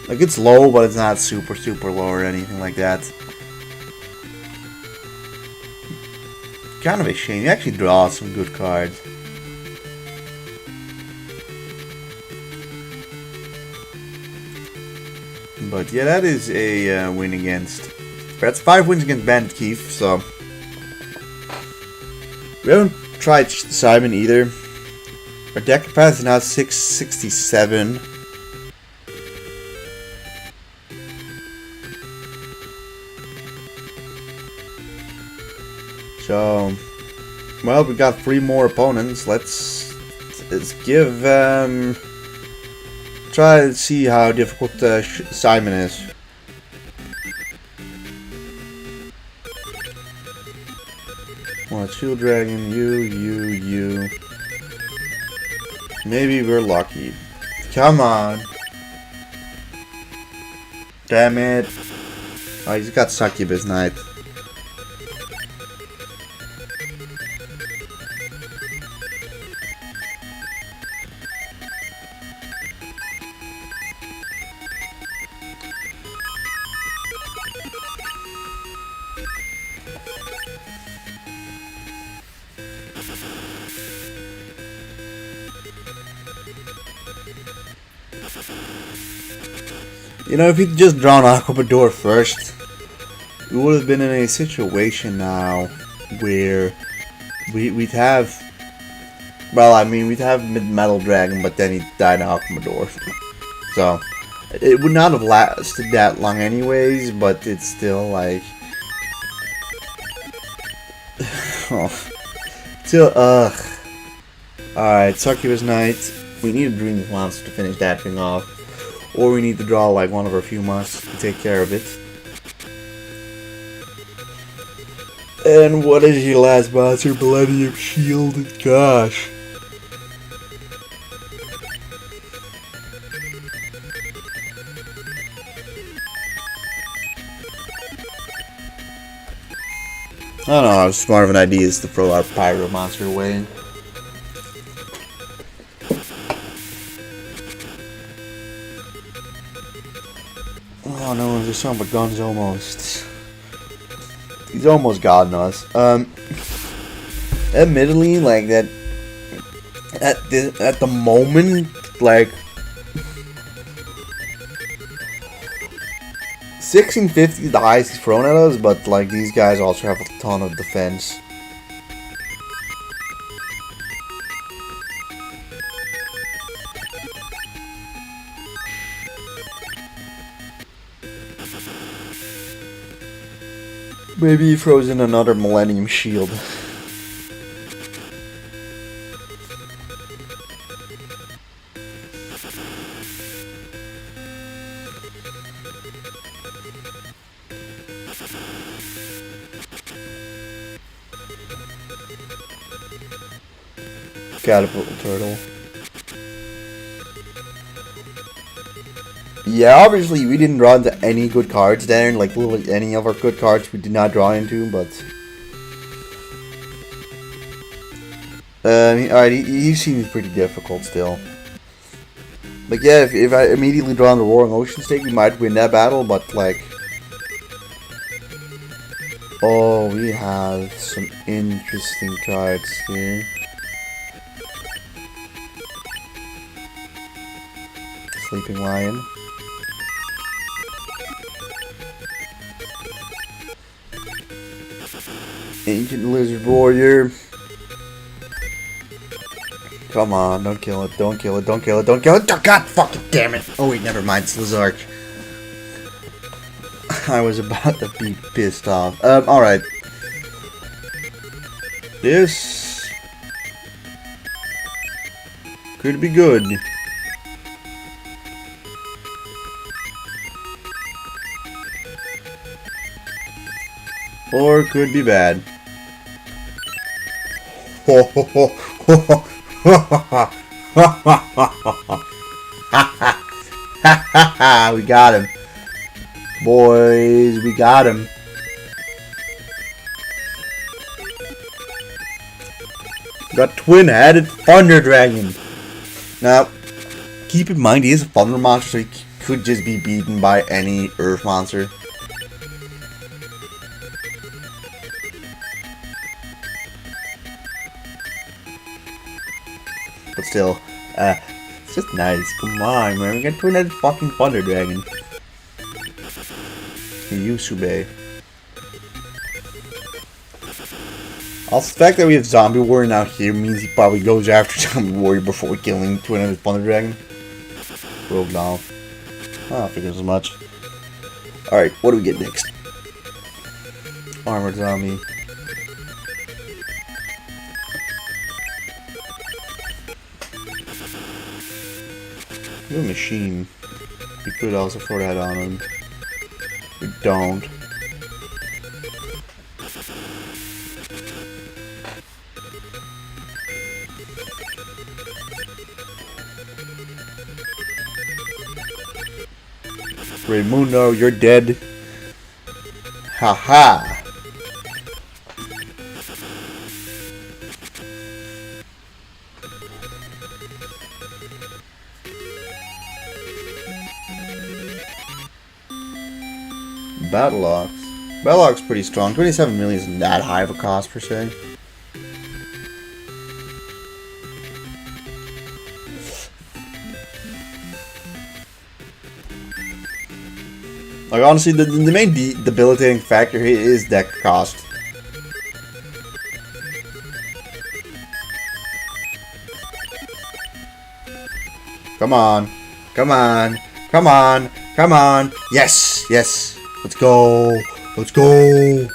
Like, it's low, but it's not super low or anything like that. Kind of a shame. You actually draw some good cards. But yeah, that is a win against. That's 5 wins against Bandit Keith, so. We haven't tried Simon either. Our deck capacity is now 667. So, well, we got 3 more opponents. Let's give try to see how difficult Simon is. Well, Shield Dragon, you. Maybe we're lucky. Come on. Damn it. Oh, he's got Succubus Knight. You know, if he'd just drawn Aquamador first, we would have been in a situation now where we'd have, well, I mean, we'd have Metal Dragon, but then he died in Aquamador. So, it would not have lasted that long anyways, but it's still like, oh, still, Alright, Succubus Knight. We need a Dream Monster to finish that thing off. Or we need to draw like one of our few monsters to take care of it. And what is your last monster? Millennium Shield. Gosh. I don't know how smart of an idea is to throw our Pyro monster away. Oh no, there's some but guns almost. He's almost gotten us. Admittedly, like that at the moment, like 1650 is the highest he's thrown at us, but like these guys also have a ton of defense. Maybe he throws in another Millennium Shield. Catapult Turtle. Yeah, obviously we didn't draw into any good cards there, and like literally any of our good cards we did not draw into, but alright, he seems pretty difficult still. Like yeah, if I immediately draw on the Roaring Ocean Stake, we might win that battle, but like, oh, we have some interesting cards here. Sleeping Lion. Ancient Lizard Warrior. Come on, don't kill it, don't kill it, don't kill it, don't kill it. Oh, God fucking damn it. Oh wait, never mind, it's Lizark. I was about to be pissed off. Alright. This could be good. Or could be bad. Ho ho ho ho ho ho ha. We got him. Boys, we got him. Got twin-headed Thunder Dragon. Now, keep in mind he is a Thunder monster, so he could just be beaten by any Earth monster. But still, it's just nice. Come on, man. We got twin-headed fucking Thunder Dragon. Yusube. Also, the fact that we have Zombie Warrior now here means he probably goes after Zombie Warrior before killing twin-headed Thunder Dragon. Rogue doll. Oh, I figured as much. Alright, what do we get next? Armored Zombie. We have a machine. We could also throw that on him. We don't. Raimundo, you're dead. Haha. Battle Ox pretty strong. 27 million isn't that high of a cost per se. Like honestly, the main debilitating factor here is deck cost. Come on, come on, come on, come on! Yes, yes. Let's go! Let's go!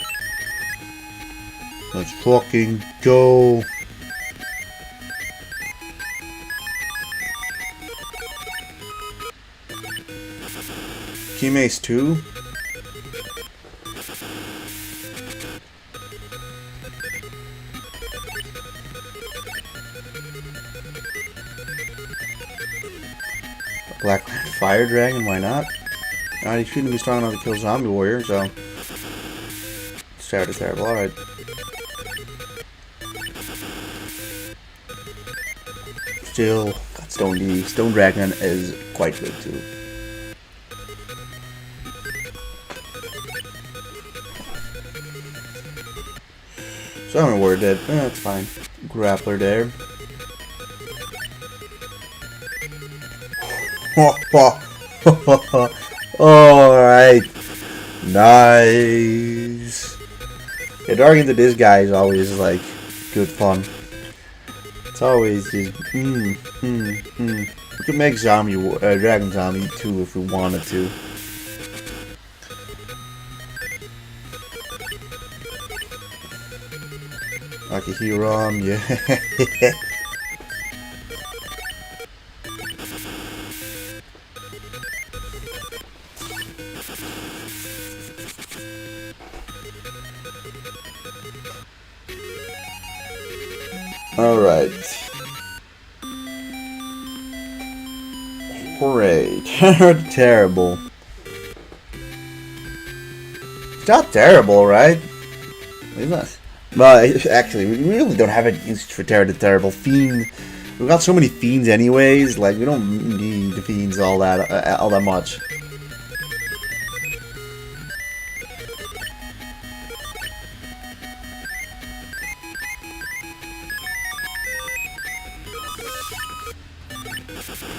Let's fucking go! Team Ace 2? Black Fire Dragon, why not? He shouldn't be strong enough to kill Zombie Warrior, so... Terrible, alright. Still, got Stone D. Stone Dragon is quite good too. Zombie Warrior dead. That's fine. Grappler there. Alright. Nice. Yeah, talking to this guy is always like good fun. It's always just We could make Dragon Zombie too if we wanted to. Akihiram, yeah. Alright. Hooray. Terrible. It's not terrible, right? It's not. Well, actually, we really don't have any use for Terrible. Fiend. We've got so many Fiends anyways, like, we don't need the Fiends all that much.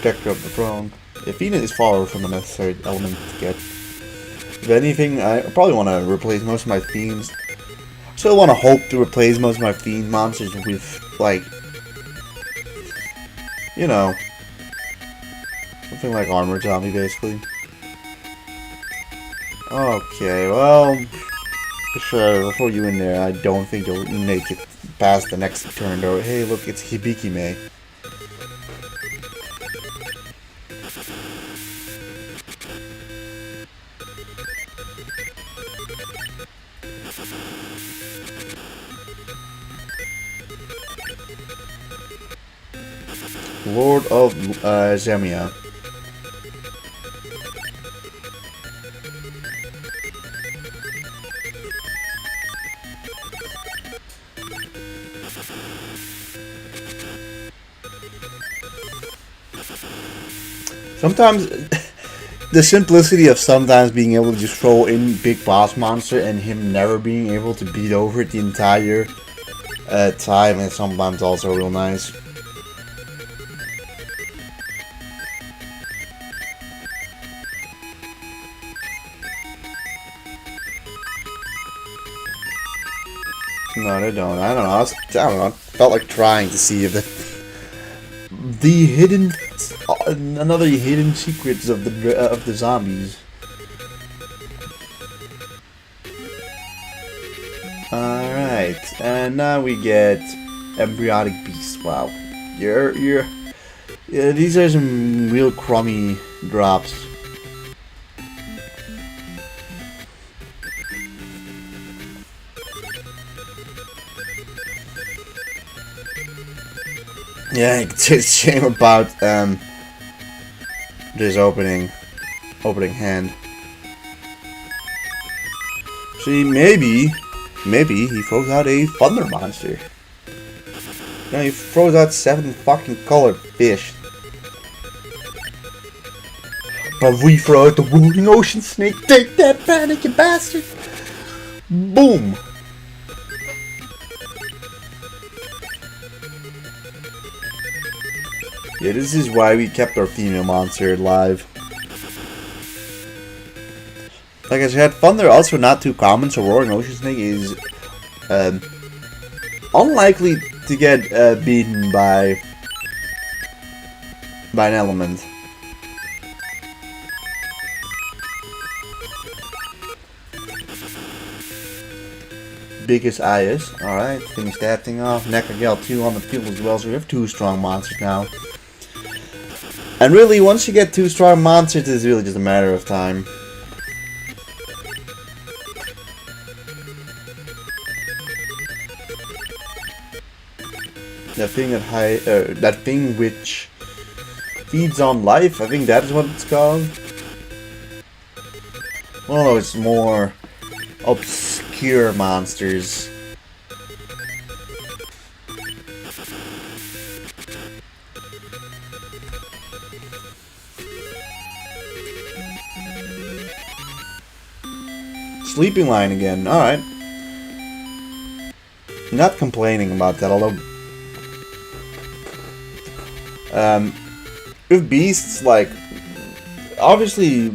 Protector of the Throne. Yeah, Fiend is far from a necessary element to get. If anything, I probably want to replace most of my Fiends. Still want to hope to replace most of my Fiend monsters with, like, you know, something like Armored Zombie, basically. Okay, well, Sure, we'll throw you in there. I don't think you'll make it past the next turn, though. Hey, look, it's Hibiki-me. Lord of Zemia. Sometimes, the simplicity of sometimes being able to just throw in big boss monster and him never being able to beat over it the entire time is sometimes also real nice. No, they don't. I don't know. I don't know. I felt like trying to see if the hidden, another hidden secrets of the zombies. All right, and now we get embryonic beast. Wow, yeah, these are some real crummy drops. Yeah, it's a shame about this opening hand. See, maybe he throws out a thunder monster. No, he throws out 7 fucking colored fish. But we throw out the rolling ocean snake. Take that, panic, you bastard! Boom! Yeah, this is why we kept our female monster alive. Like I said, Thunder also not too common, so Roaring Ocean Snake is unlikely to get beaten by an element. Biggest Eyes. Alright, finish that thing off. Necrogel 2 on the field as well, so we have 2 strong monsters now. And really, once you get 2 strong monsters, it's really just a matter of time. That thing which feeds on life, I think that is what it's called. Well, it's more obscure monsters. Sleeping Lion again, alright. Not complaining about that, although with beasts, like, obviously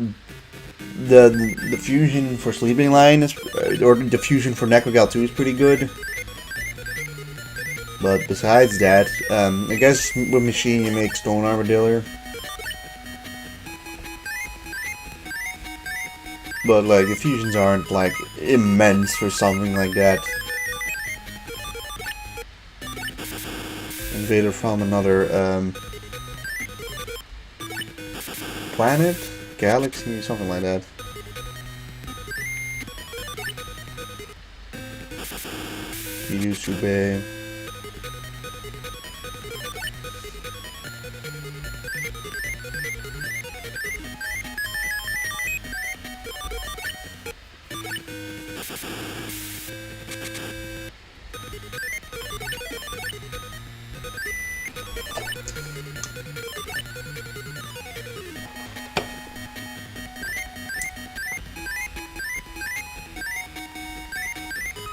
the fusion for Sleeping Lion is, or the fusion for Necrogel 2 is pretty good. But besides that, I guess with Machine you make Stone Armadillo. But like the fusions aren't like immense or something like that. Invader from another planet, galaxy, something like that. Yusube.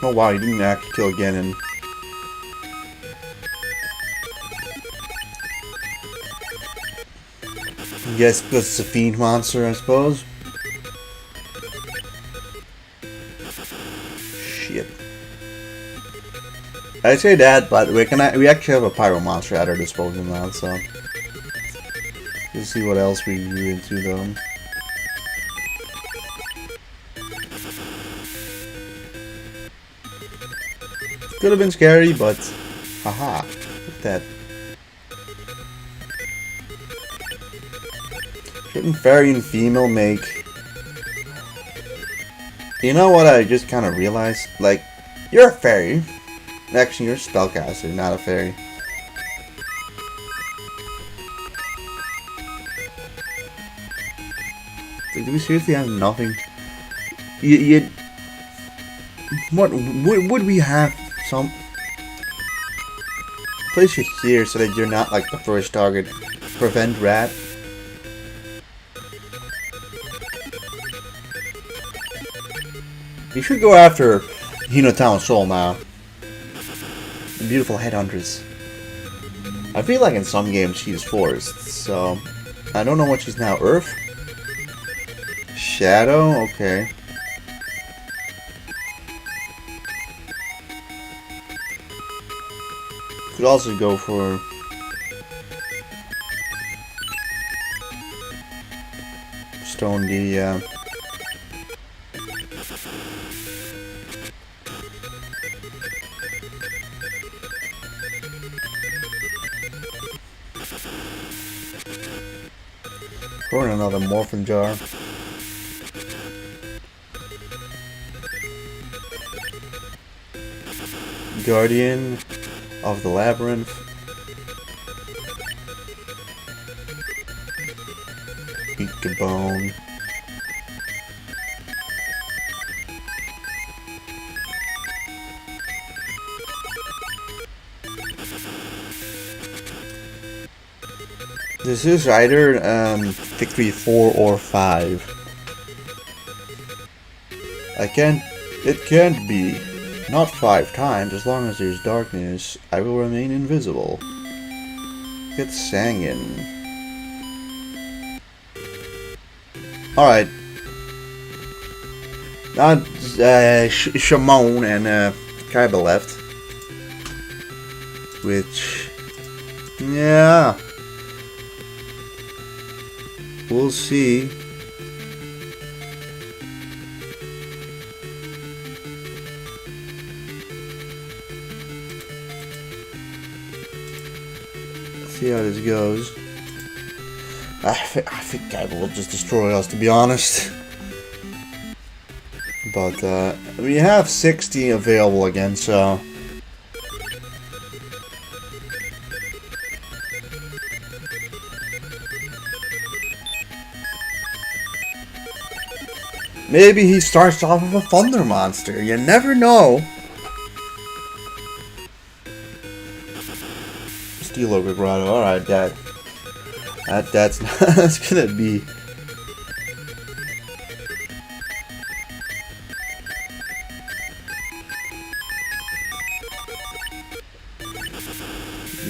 Oh wow, you didn't actually kill Ganon. Yes, because it's a fiend monster, I suppose. Shit. I say that, but we actually have a pyro monster at our disposal now, so let's see what else we do into them. Could have been scary, but haha, look at that. Shouldn't fairy and female make... You know what I just kind of realized? Like, you're a fairy. Actually, you're a spellcaster, not a fairy. Do we seriously have nothing? What would we have some? Place you here so that you're not like the first target. Prevent rat. You should go after Hinatown Soul now. The beautiful headhunters. I feel like in some games she's forest, so I don't know what she's now. Earth? Shadow? Okay. Could also go for Stone D, yeah. Or another morphin jar. Guardian of the Labyrinth. Eat the bone. This is either victory 4 or 5. It can't be. Not 5 times, as long as there's darkness, I will remain invisible. Get Sangin. Alright. Now, Shimon and Kaiba left. Which... yeah... we'll see. See how this goes. I think Kaiba will just destroy us, to be honest. But we have 60 available again, so maybe he starts off with a thunder monster. You never know. Steel Grotto. Alright, that's gonna be.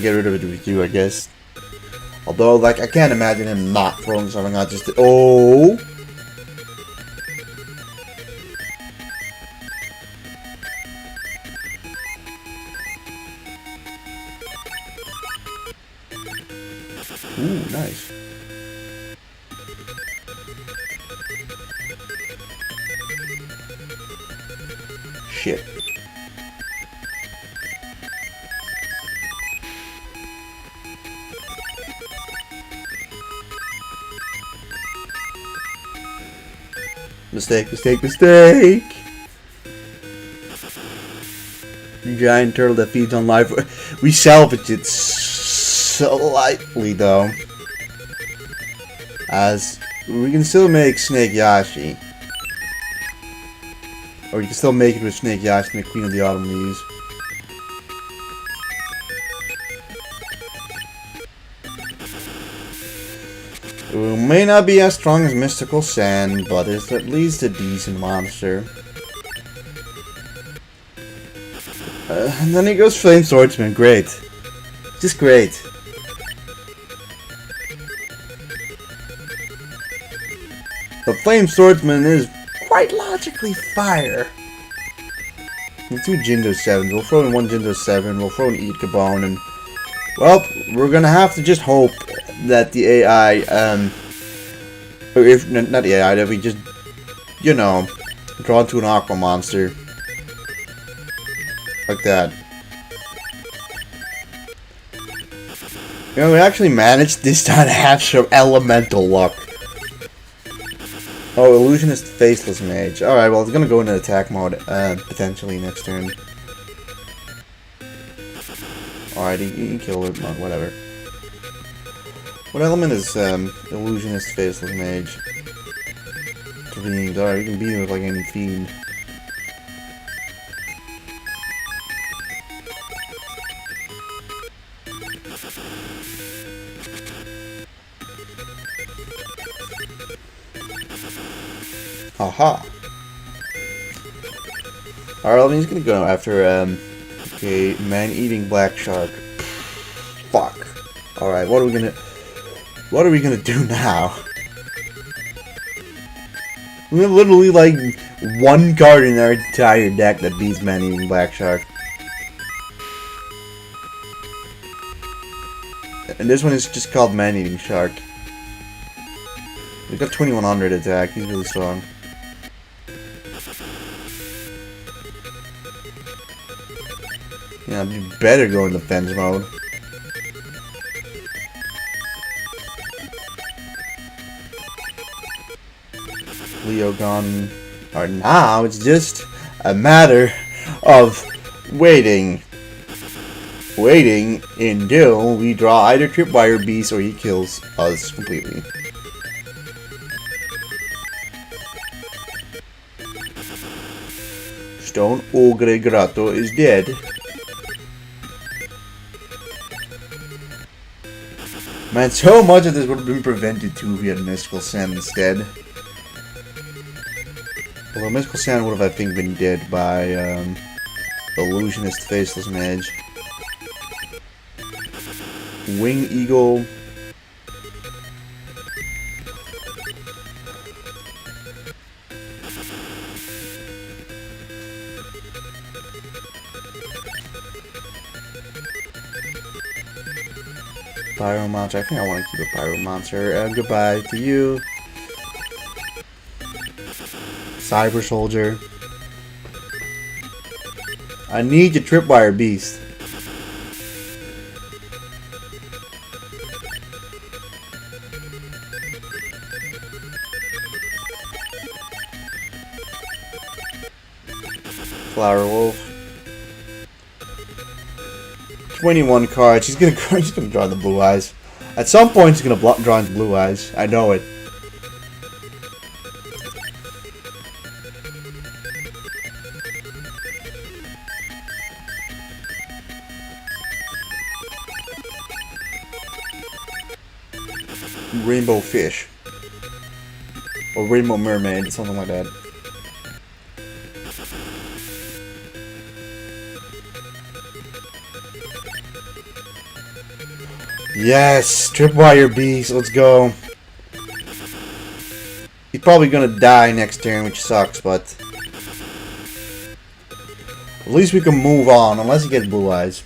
Get rid of it with you, I guess. Although, like, I can't imagine him not throwing something out just to, oh. Ooh, nice. Shit. Mistake. Giant turtle that feeds on life. We salvaged it slightly though. As we can still make Snake Yashi. Or you can still make it with Snake Yashi and the Queen of the Autumn Leaves. It may not be as strong as Mystical Sand, but it's at least a decent monster. And then he goes Flame Swordsman, great. Just great. The Flame Swordsman is quite logically fire. And 2 Jindo 7s. We'll throw in 1 Jindo 7, we'll throw in Eat Kabone, and well, we're gonna have to just hope that the AI, or if not the AI, that we just, you know, draw to an Aqua monster. Like that. You know, we actually managed this time to have some elemental luck. Oh, Illusionist Faceless Mage. Alright, well, it's gonna go into attack mode, potentially next turn. Alright, he can kill it, whatever. What element is, Illusionist Faceless Mage? Fiend. Alright, you can beat him with, like, any fiend. Haha. Alright, he's gonna go after, okay, man-eating black shark. Fuck. Alright, what are we gonna do now? We have literally, like, one card in our entire deck that beats man-eating black shark. And this one is just called man-eating shark. He's got 2100 attack, he's really strong. Yeah, you better go in defense mode. Leo gone. Alright, now it's just a matter of waiting. Waiting until we draw either Tripwire Beast or he kills us completely. Stone Ogre Grotto is dead. Man, so much of this would have been prevented too if we had Mystical Sand instead. Although Mystical Sand would have, I think, been dead by Illusionist Faceless Mage. Wing Eagle. Pyro Monster. I think I want to keep a Pyro Monster. Goodbye to you. Cyber Soldier. I need your Tripwire Beast. Flower Wolf. 21 cards. He's gonna draw the blue eyes. At some point, he's gonna draw his blue eyes. I know it. Rainbow Fish. Or Rainbow Mermaid, something like that. Yes! Tripwire Beast, let's go. He's probably gonna die next turn, which sucks, but at least we can move on, unless he gets blue eyes.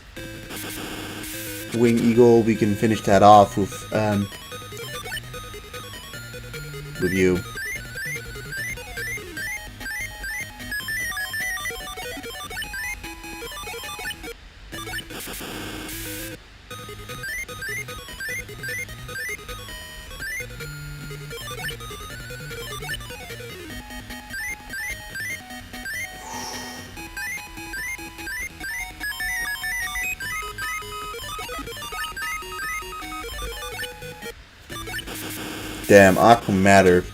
Wing Eagle, we can finish that off with you. Damn, Aqua Matter.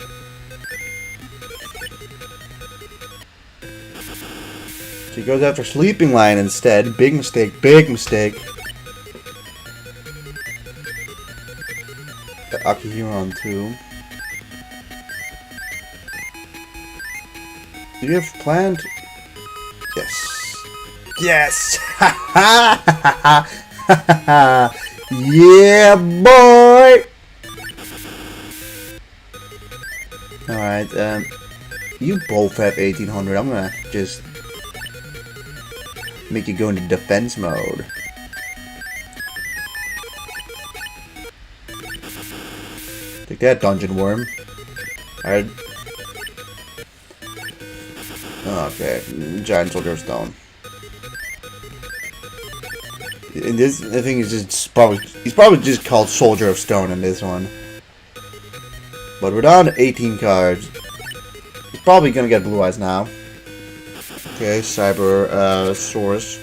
She goes after Sleeping Lion instead. Big mistake, big mistake. Got Akihiron too. Do you have planned? Yes. Yes! Ha ha ha ha! Yeah, boy! Alright, you both have 1800. I'm gonna just make you go into defense mode. Take that, Dungeon Worm. Alright. Okay, Giant Soldier of Stone. In this, I think he's probably just called Soldier of Stone in this one. But we're down to 18 cards. He's probably gonna get Blue Eyes now. Okay, Cyber Source.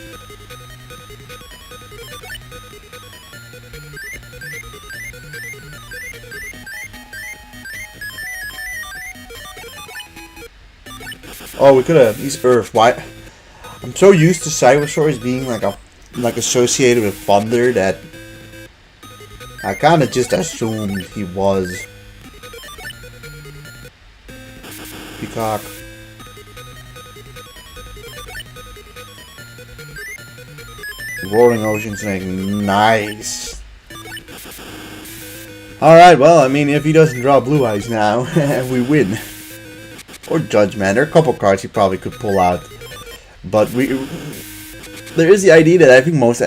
Oh, we could have. He's Earth. Why? I'm so used to Cybersaurus being like associated with thunder that I kind of just assumed he was. Peacock. Roaring Ocean Snake. Nice. Alright, well, I mean, if he doesn't draw Blue Eyes now, we win. Or Judgment. There are a couple cards he probably could pull out. But there is the idea that I think most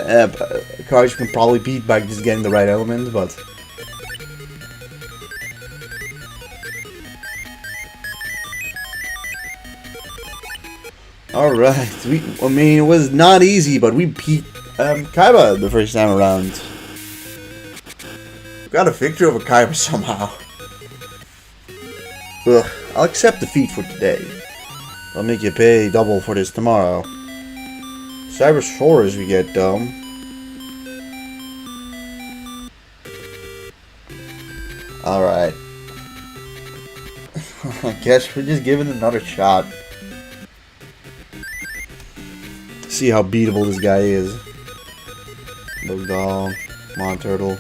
cards can probably beat by just getting the right elements, but... Alright, I mean, it was not easy, but we beat Kaiba the first time around. Got a victory over Kaiba somehow. Ugh, I'll accept defeat for today. I'll make you pay double for this tomorrow. Cybersaurus we get, though. Alright. I guess we're just giving it another shot. See how beatable this guy is. Bug Doll, Mon Turtle.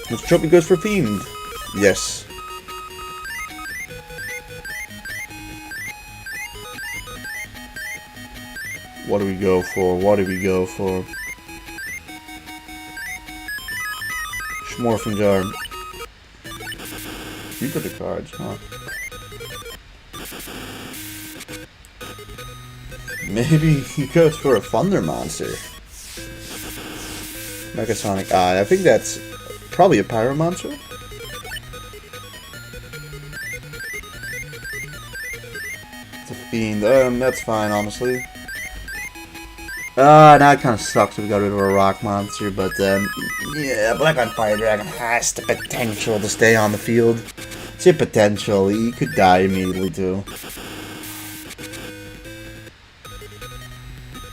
This trophy goes for Fiend. Yes. What do we go for? What do we go for? Schmorphin Jar. You put the cards, huh? Maybe he goes for a Thunder Monster. Megasonic Eye. I think that's probably a Pyro Monster. It's a Fiend. That's fine, honestly. Now it kind of sucks that we got rid of a Rock Monster, but yeah, Black on Fire Dragon has the potential to stay on the field. It's a potential. He could die immediately too.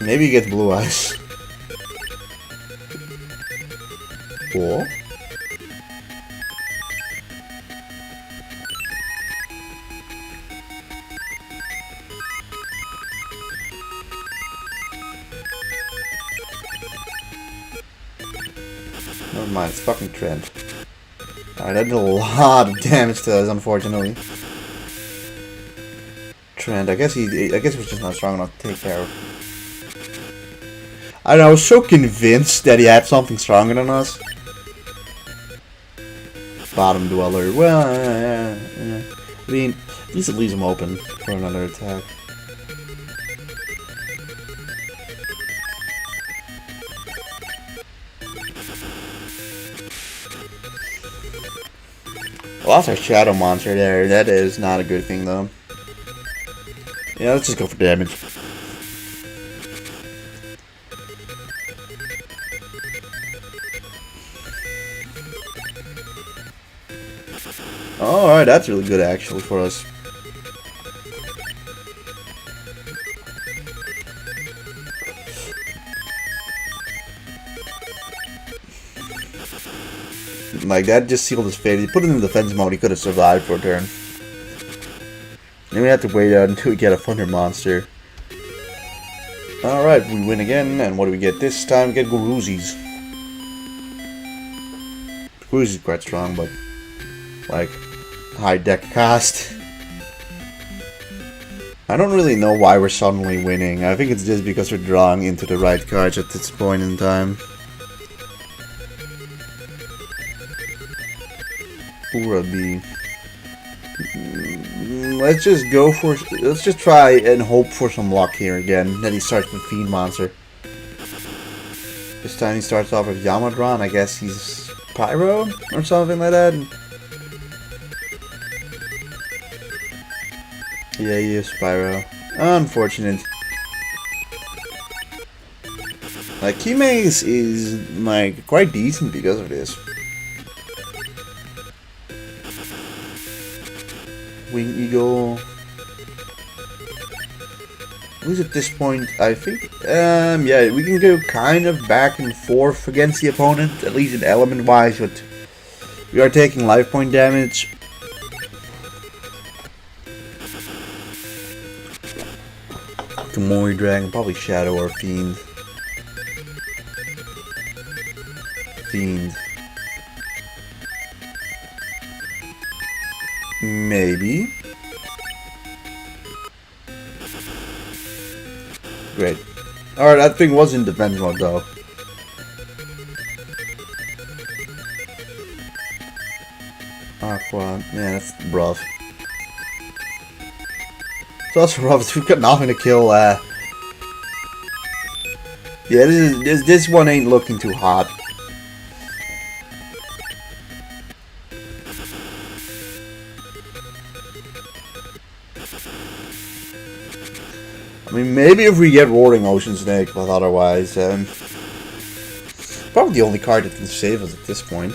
Maybe he gets Blue Eyes. Cool. Never mind, it's fucking Trent. Alright, that did a lot of damage to us, unfortunately. Trent, I guess he was just not strong enough to take care of. I don't know, I was so convinced that he had something stronger than us. Bottom Dweller, well, I mean, at least it leaves him open for another attack. Lost our Shadow Monster there. That is not a good thing, though. Yeah, let's just go for damage. Alright, that's really good, actually, for us. Like, that just sealed his fate. He put it in defense mode, he could have survived for a turn. Then we have to wait out until we get a Thunder Monster. Alright, we win again, and what do we get this time? We get Guruzis. Guruzi's quite strong, but, like, high deck cost. I don't really know why we're suddenly winning. I think it's just because we're drawing into the right cards at this point in time. Urabi. Let's just try and hope for some luck here again. Then he starts with Fiend Monster. This time he starts off with Yamadron. I guess he's Pyro or something like that. Yeah, you Spyro. Unfortunate. Like, Keymaze is, like, quite decent because of this. Wing Eagle. At least at this point, I think, yeah, we can go kind of back and forth against the opponent, at least in element-wise, but we are taking life point damage. Gamori Dragon, probably Shadow or Fiend. Fiend. Maybe. Great. Alright, that thing was in defense mode though. Aqua. Yeah, that's rough. It's also rough. We've got nothing to kill. Yeah, this one ain't looking too hot. I mean, maybe if we get Roaring Ocean Snake, but otherwise, probably the only card that can save us at this point.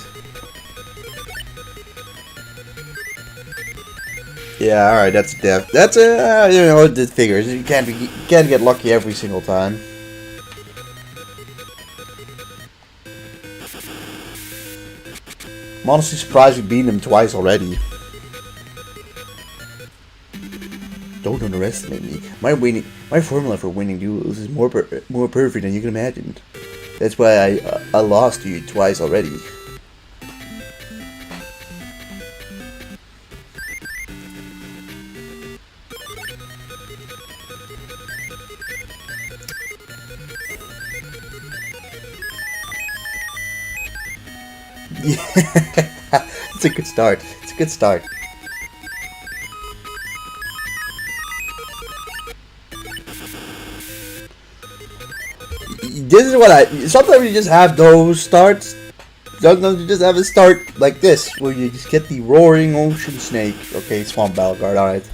Yeah, alright, that's death. That's a, you know, it figures. You can't get lucky every single time. I'm honestly surprised we beat him twice already. Don't underestimate me. My formula for winning duels is more perfect than you can imagine. That's why I lost to you twice already. Yeah, it's a good start. It's a good start. This is what sometimes you just have those starts. Sometimes you just have a start like this, where you just get the Roaring Ocean Snake. Okay, Swamp Battle Guard, alright.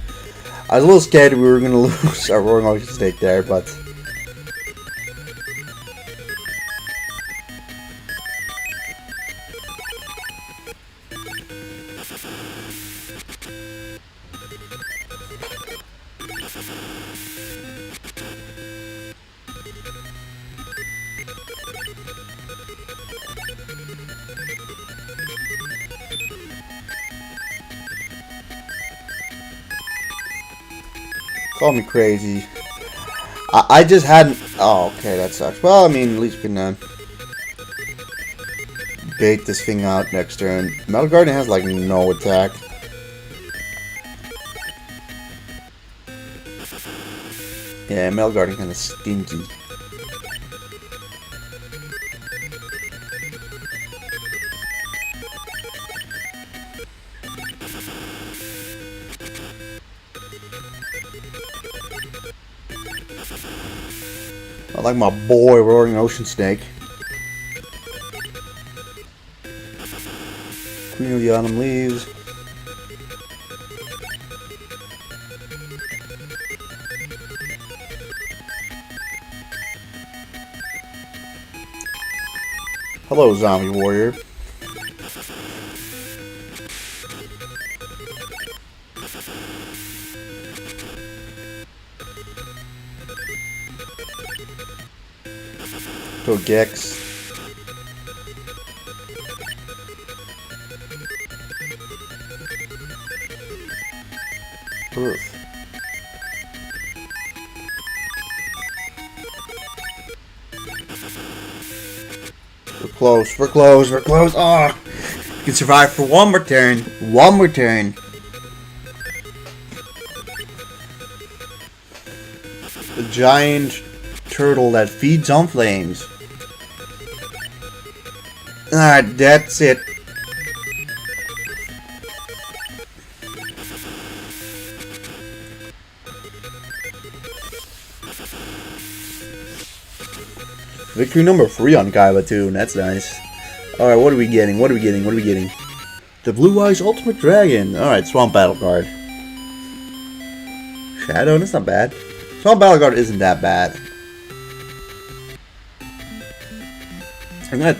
I was a little scared we were gonna lose our Roaring Ocean Snake there, but... Call me crazy. I just hadn't... Oh, okay, that sucks. Well, I mean, at least we can bait this thing out next turn. Metal Guardian has, like, no attack. Yeah, Metal Guardian kind of stinky. I like my boy Roaring Ocean Snake. Queen of the Autumn leaves. Hello, zombie warrior. To Gex. Earth. We're close, we're close, we're close. Oh! You can survive for one more turn. One more turn. The giant turtle that feeds on flames. Alright, that's it. Victory number 3 on Kaiba too, and that's nice. Alright, what are we getting? What are we getting? What are we getting? The Blue Eyes Ultimate Dragon. Alright, Swamp Battle card. Shadow, that's not bad. Small Battle Guard isn't that bad. I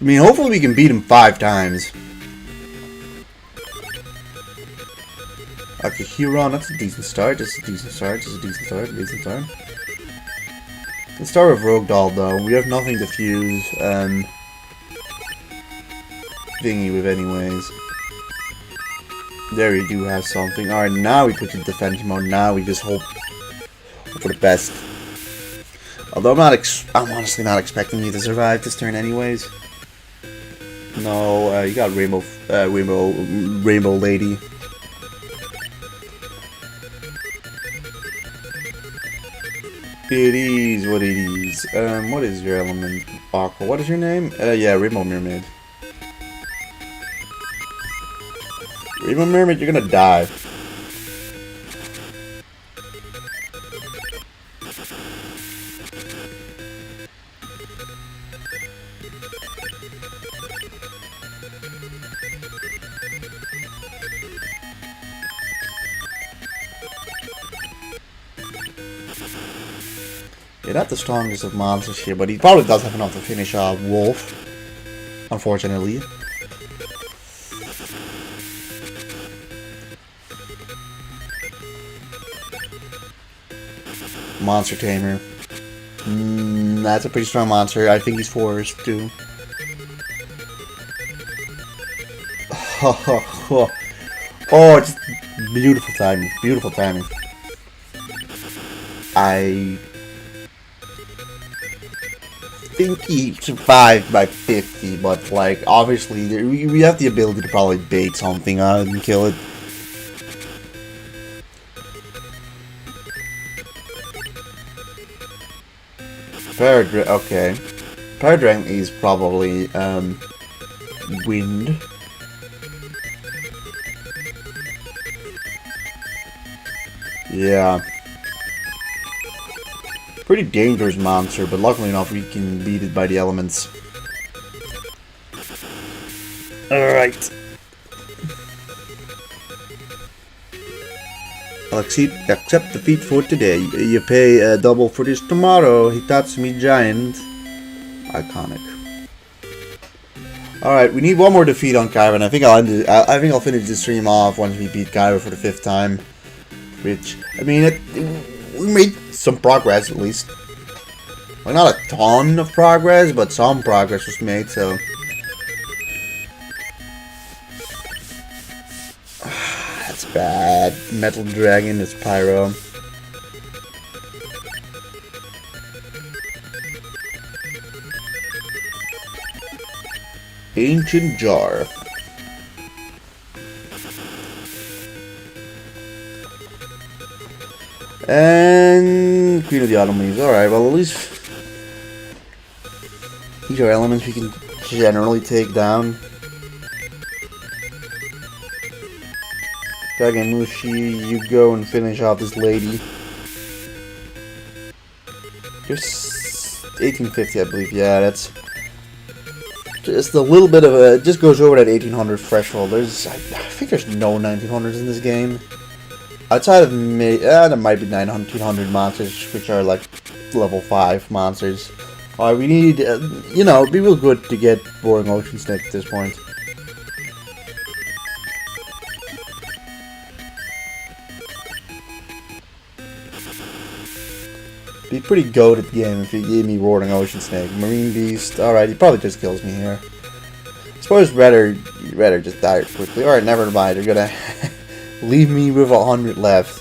mean, hopefully we can beat him 5 times. Okay, Huron, that's a decent start. That's a decent start. That's a decent start. Decent start. Let's start with Rogue Doll, though. We have nothing to fuse thingy with, anyways. There we do have something. Alright, now we put in defense mode. Now we just hope for the best. Although I'm honestly not expecting you to survive this turn, anyways. No, you got Rainbow Lady. It is what it is. What is your element? Aqua. What is your name? Yeah, Rainbow Mermaid. Rainbow Mermaid, you're gonna die. Yeah, not the strongest of monsters here, but he probably does have enough to finish Wolf. Unfortunately. Monster Tamer. That's a pretty strong monster. I think he's forced too. Oh, just beautiful timing. Beautiful timing. I think he survived by 50, but like obviously we have the ability to probably bait something out and kill it. Okay. Paradragon is probably wind. Yeah. Pretty dangerous monster, but luckily enough we can beat it by the elements. Alright. I'll accept defeat for today. You pay double for this tomorrow. Hitatsumi Giant. Iconic. Alright, we need one more defeat on Kyra, and I think I'll finish the stream off once we beat Kyra for the 5th time. Which, I mean, we made some progress at least. Well, not a ton of progress, but some progress was made, so. That's bad. Metal Dragon is Pyro. Ancient Jar. And Queen of the Autumn Leaves. Alright, well at least these are elements we can generally take down. Kagamushi, you go and finish off this lady. Just 1850, I believe. Yeah, that's just a little bit of a. It just goes over that 1800 threshold. I think there's no 1900s in this game. Outside of there might be 1900 monsters, which are like level 5 monsters. Alright, we need, you know, it'd be real good to get Boring Ocean Snake at this point. Be pretty goated game if he gave me Roaring Ocean Snake. Marine Beast, alright, he probably just kills me here. I suppose Redder just died quickly. Alright, never mind, they're gonna leave me with 100 left.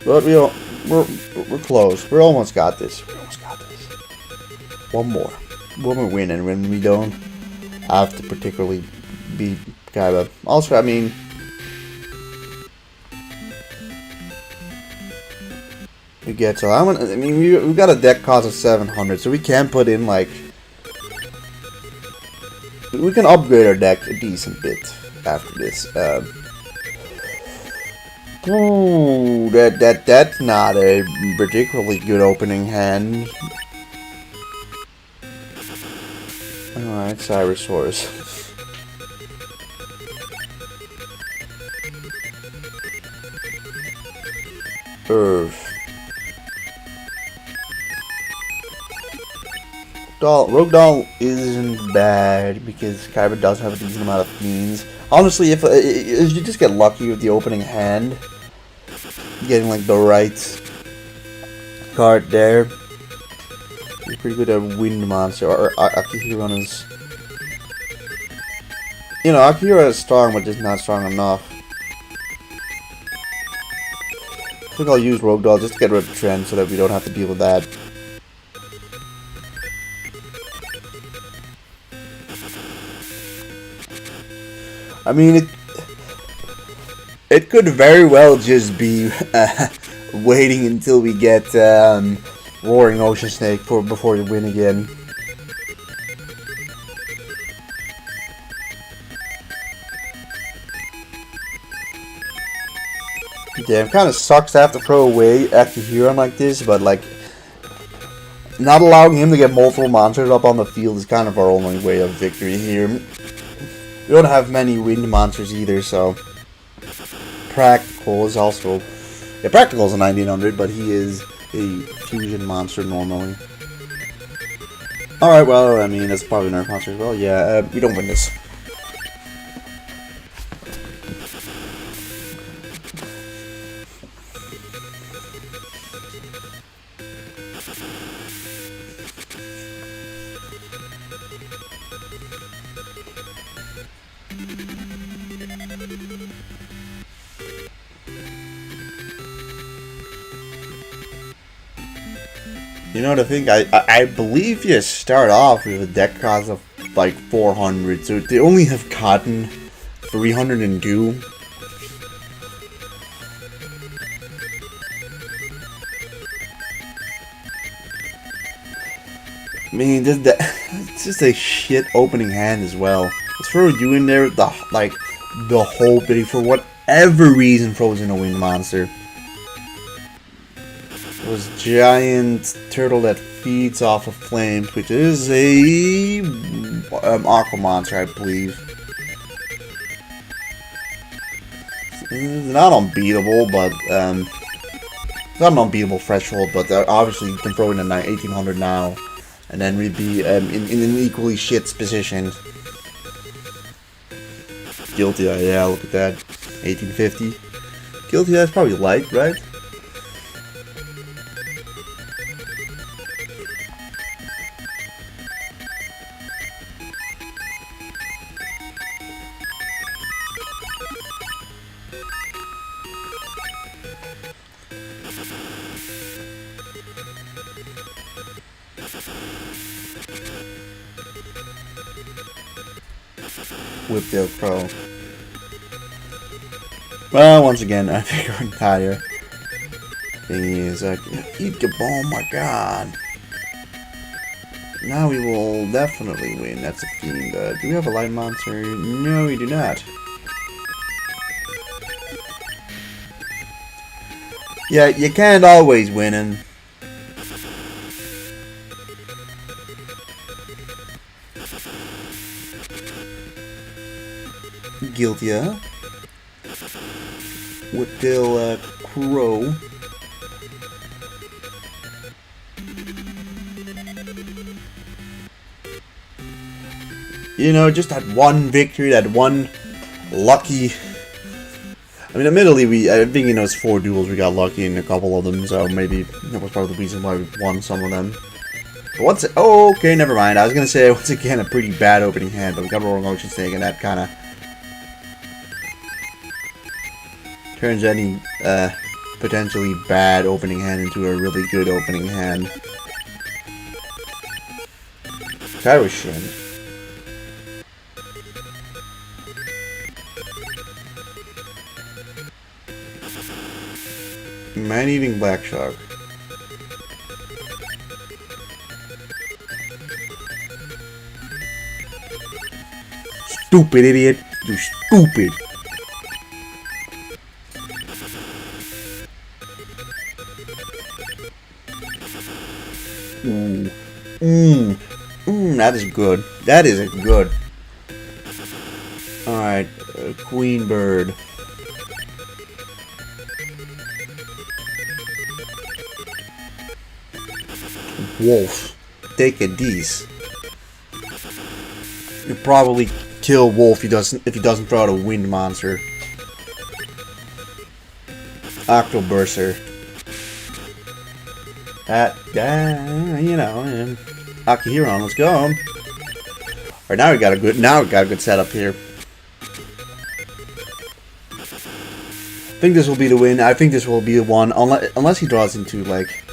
But we're close. We almost got this. One more win, and when we don't have to particularly beat Kaiba. Also, I mean, we get so I mean we got a deck cost of 700, so we can put in like we can upgrade our deck a decent bit after this. Ooh, that's not a particularly good opening hand. Alright, Cybersaurus. Earth. Rogue Doll isn't bad because Kyber does have a decent amount of fiends. Honestly, if you just get lucky with the opening hand, getting like the right card there, you're pretty good at Wind Monster or Akihiro is. You know, Akihiro is strong, but just not strong enough. I think I'll use Rogue Doll just to get rid of the trend so that we don't have to deal with that. I mean, it could very well just be waiting until we get Roaring Ocean Snake before you win again. Yeah, it kind of sucks to have to throw away Akihiro like this, but like, not allowing him to get multiple monsters up on the field is kind of our only way of victory here. We don't have many wind monsters either, so Practical is also... Yeah, Practical is a 1900, but he is a fusion monster normally. Alright, well, I mean, that's probably an Earth monster as well. Yeah, we don't win this. You know, the thing, I believe you start off with a deck cost of like 400, so they only have gotten 302. I mean, it's just a shit opening hand as well. Let's throw you in there, the hope that he, for whatever reason, throws in a wind monster. Was giant turtle that feeds off of flames, which is a aqua monster, I believe. It's not unbeatable, but it's not an unbeatable threshold. But obviously, you can throw in a 1800 now, and then we'd be in an equally shit position. Guilty, yeah, look at that, 1850. Guilty, that's probably light, right? Whiptail Pro. Well, once again, I think our entire thing is eat the ball, oh my god. Now we will definitely win. That's a fiend. Do we have a light monster? No, we do not. Yeah, you can't always win and Guilty, huh? Whiptail Crow. You know, just that one victory, that one lucky... I mean, admittedly, I think, you know, it's 4 duels, we got lucky in a couple of them, so maybe that was probably the reason why we won some of them. But oh, okay, never mind. I was gonna say, once again, a pretty bad opening hand, but we got Roaring Ocean Snake, and that kinda... turns any potentially bad opening hand into a really good opening hand. Kyroshin. Man-eating black shark. Stupid idiot. You stupid. That is good. That is good. Alright, Queen Bird. Wolf. Take a D's. You probably kill Wolf if he doesn't throw out a wind monster. Octoburster. That guy, you know, Akihiron, let's go. Alright, now we got a good setup here. I think this will be the win. I think this will be the one, unless he draws into like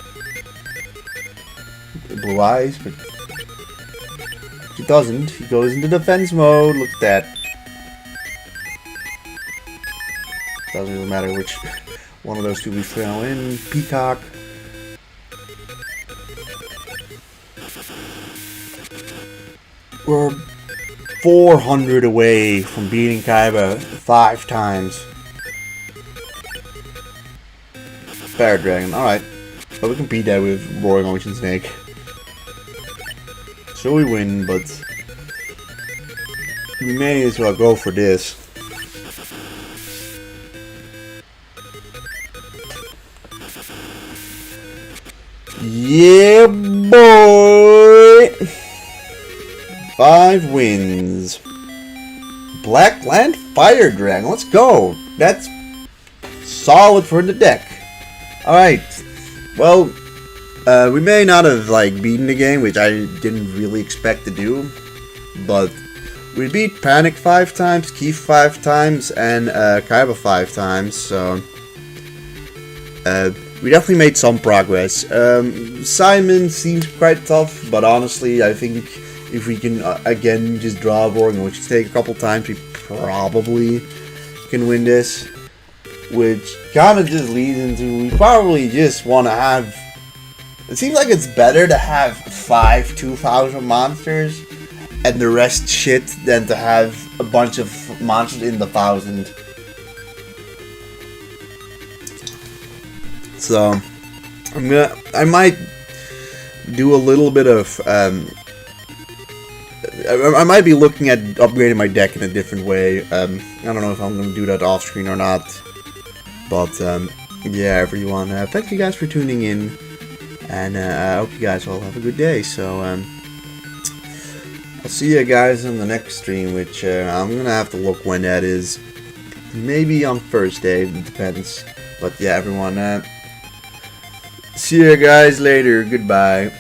Blue Eyes, but he doesn't. He goes into defense mode. Look at that. Doesn't really matter which one of those two we throw in. Peacock. We're 400 away from beating Kaiba 5 times. Fire Dragon, alright. But we can beat that with Roaring Ocean Snake. So we win, but we may as well go for this. Yeah, boy! 5 wins. Blackland Fire Dragon, let's go! That's solid for the deck. Alright, well, we may not have, like, beaten the game, which I didn't really expect to do, but we beat Panic 5 times, Keith 5 times, and Kaiba 5 times, so we definitely made some progress. Simon seems quite tough, but honestly, I think if we can, again, just draw Roaring Ocean Snake a couple times, we probably can win this. Which kind of just leads into, we probably just want to have, it seems like it's better to have 5 2000 monsters and the rest shit than to have a bunch of monsters in the 1000. So, I might do a little bit of, I might be looking at upgrading my deck in a different way. I don't know if I'm going to do that off screen or not. But, yeah, everyone, thank you guys for tuning in, and I hope you guys all have a good day, so, I'll see you guys in the next stream, which, I'm gonna have to look when that is, maybe on Thursday, it depends, but yeah, everyone, see you guys later, goodbye.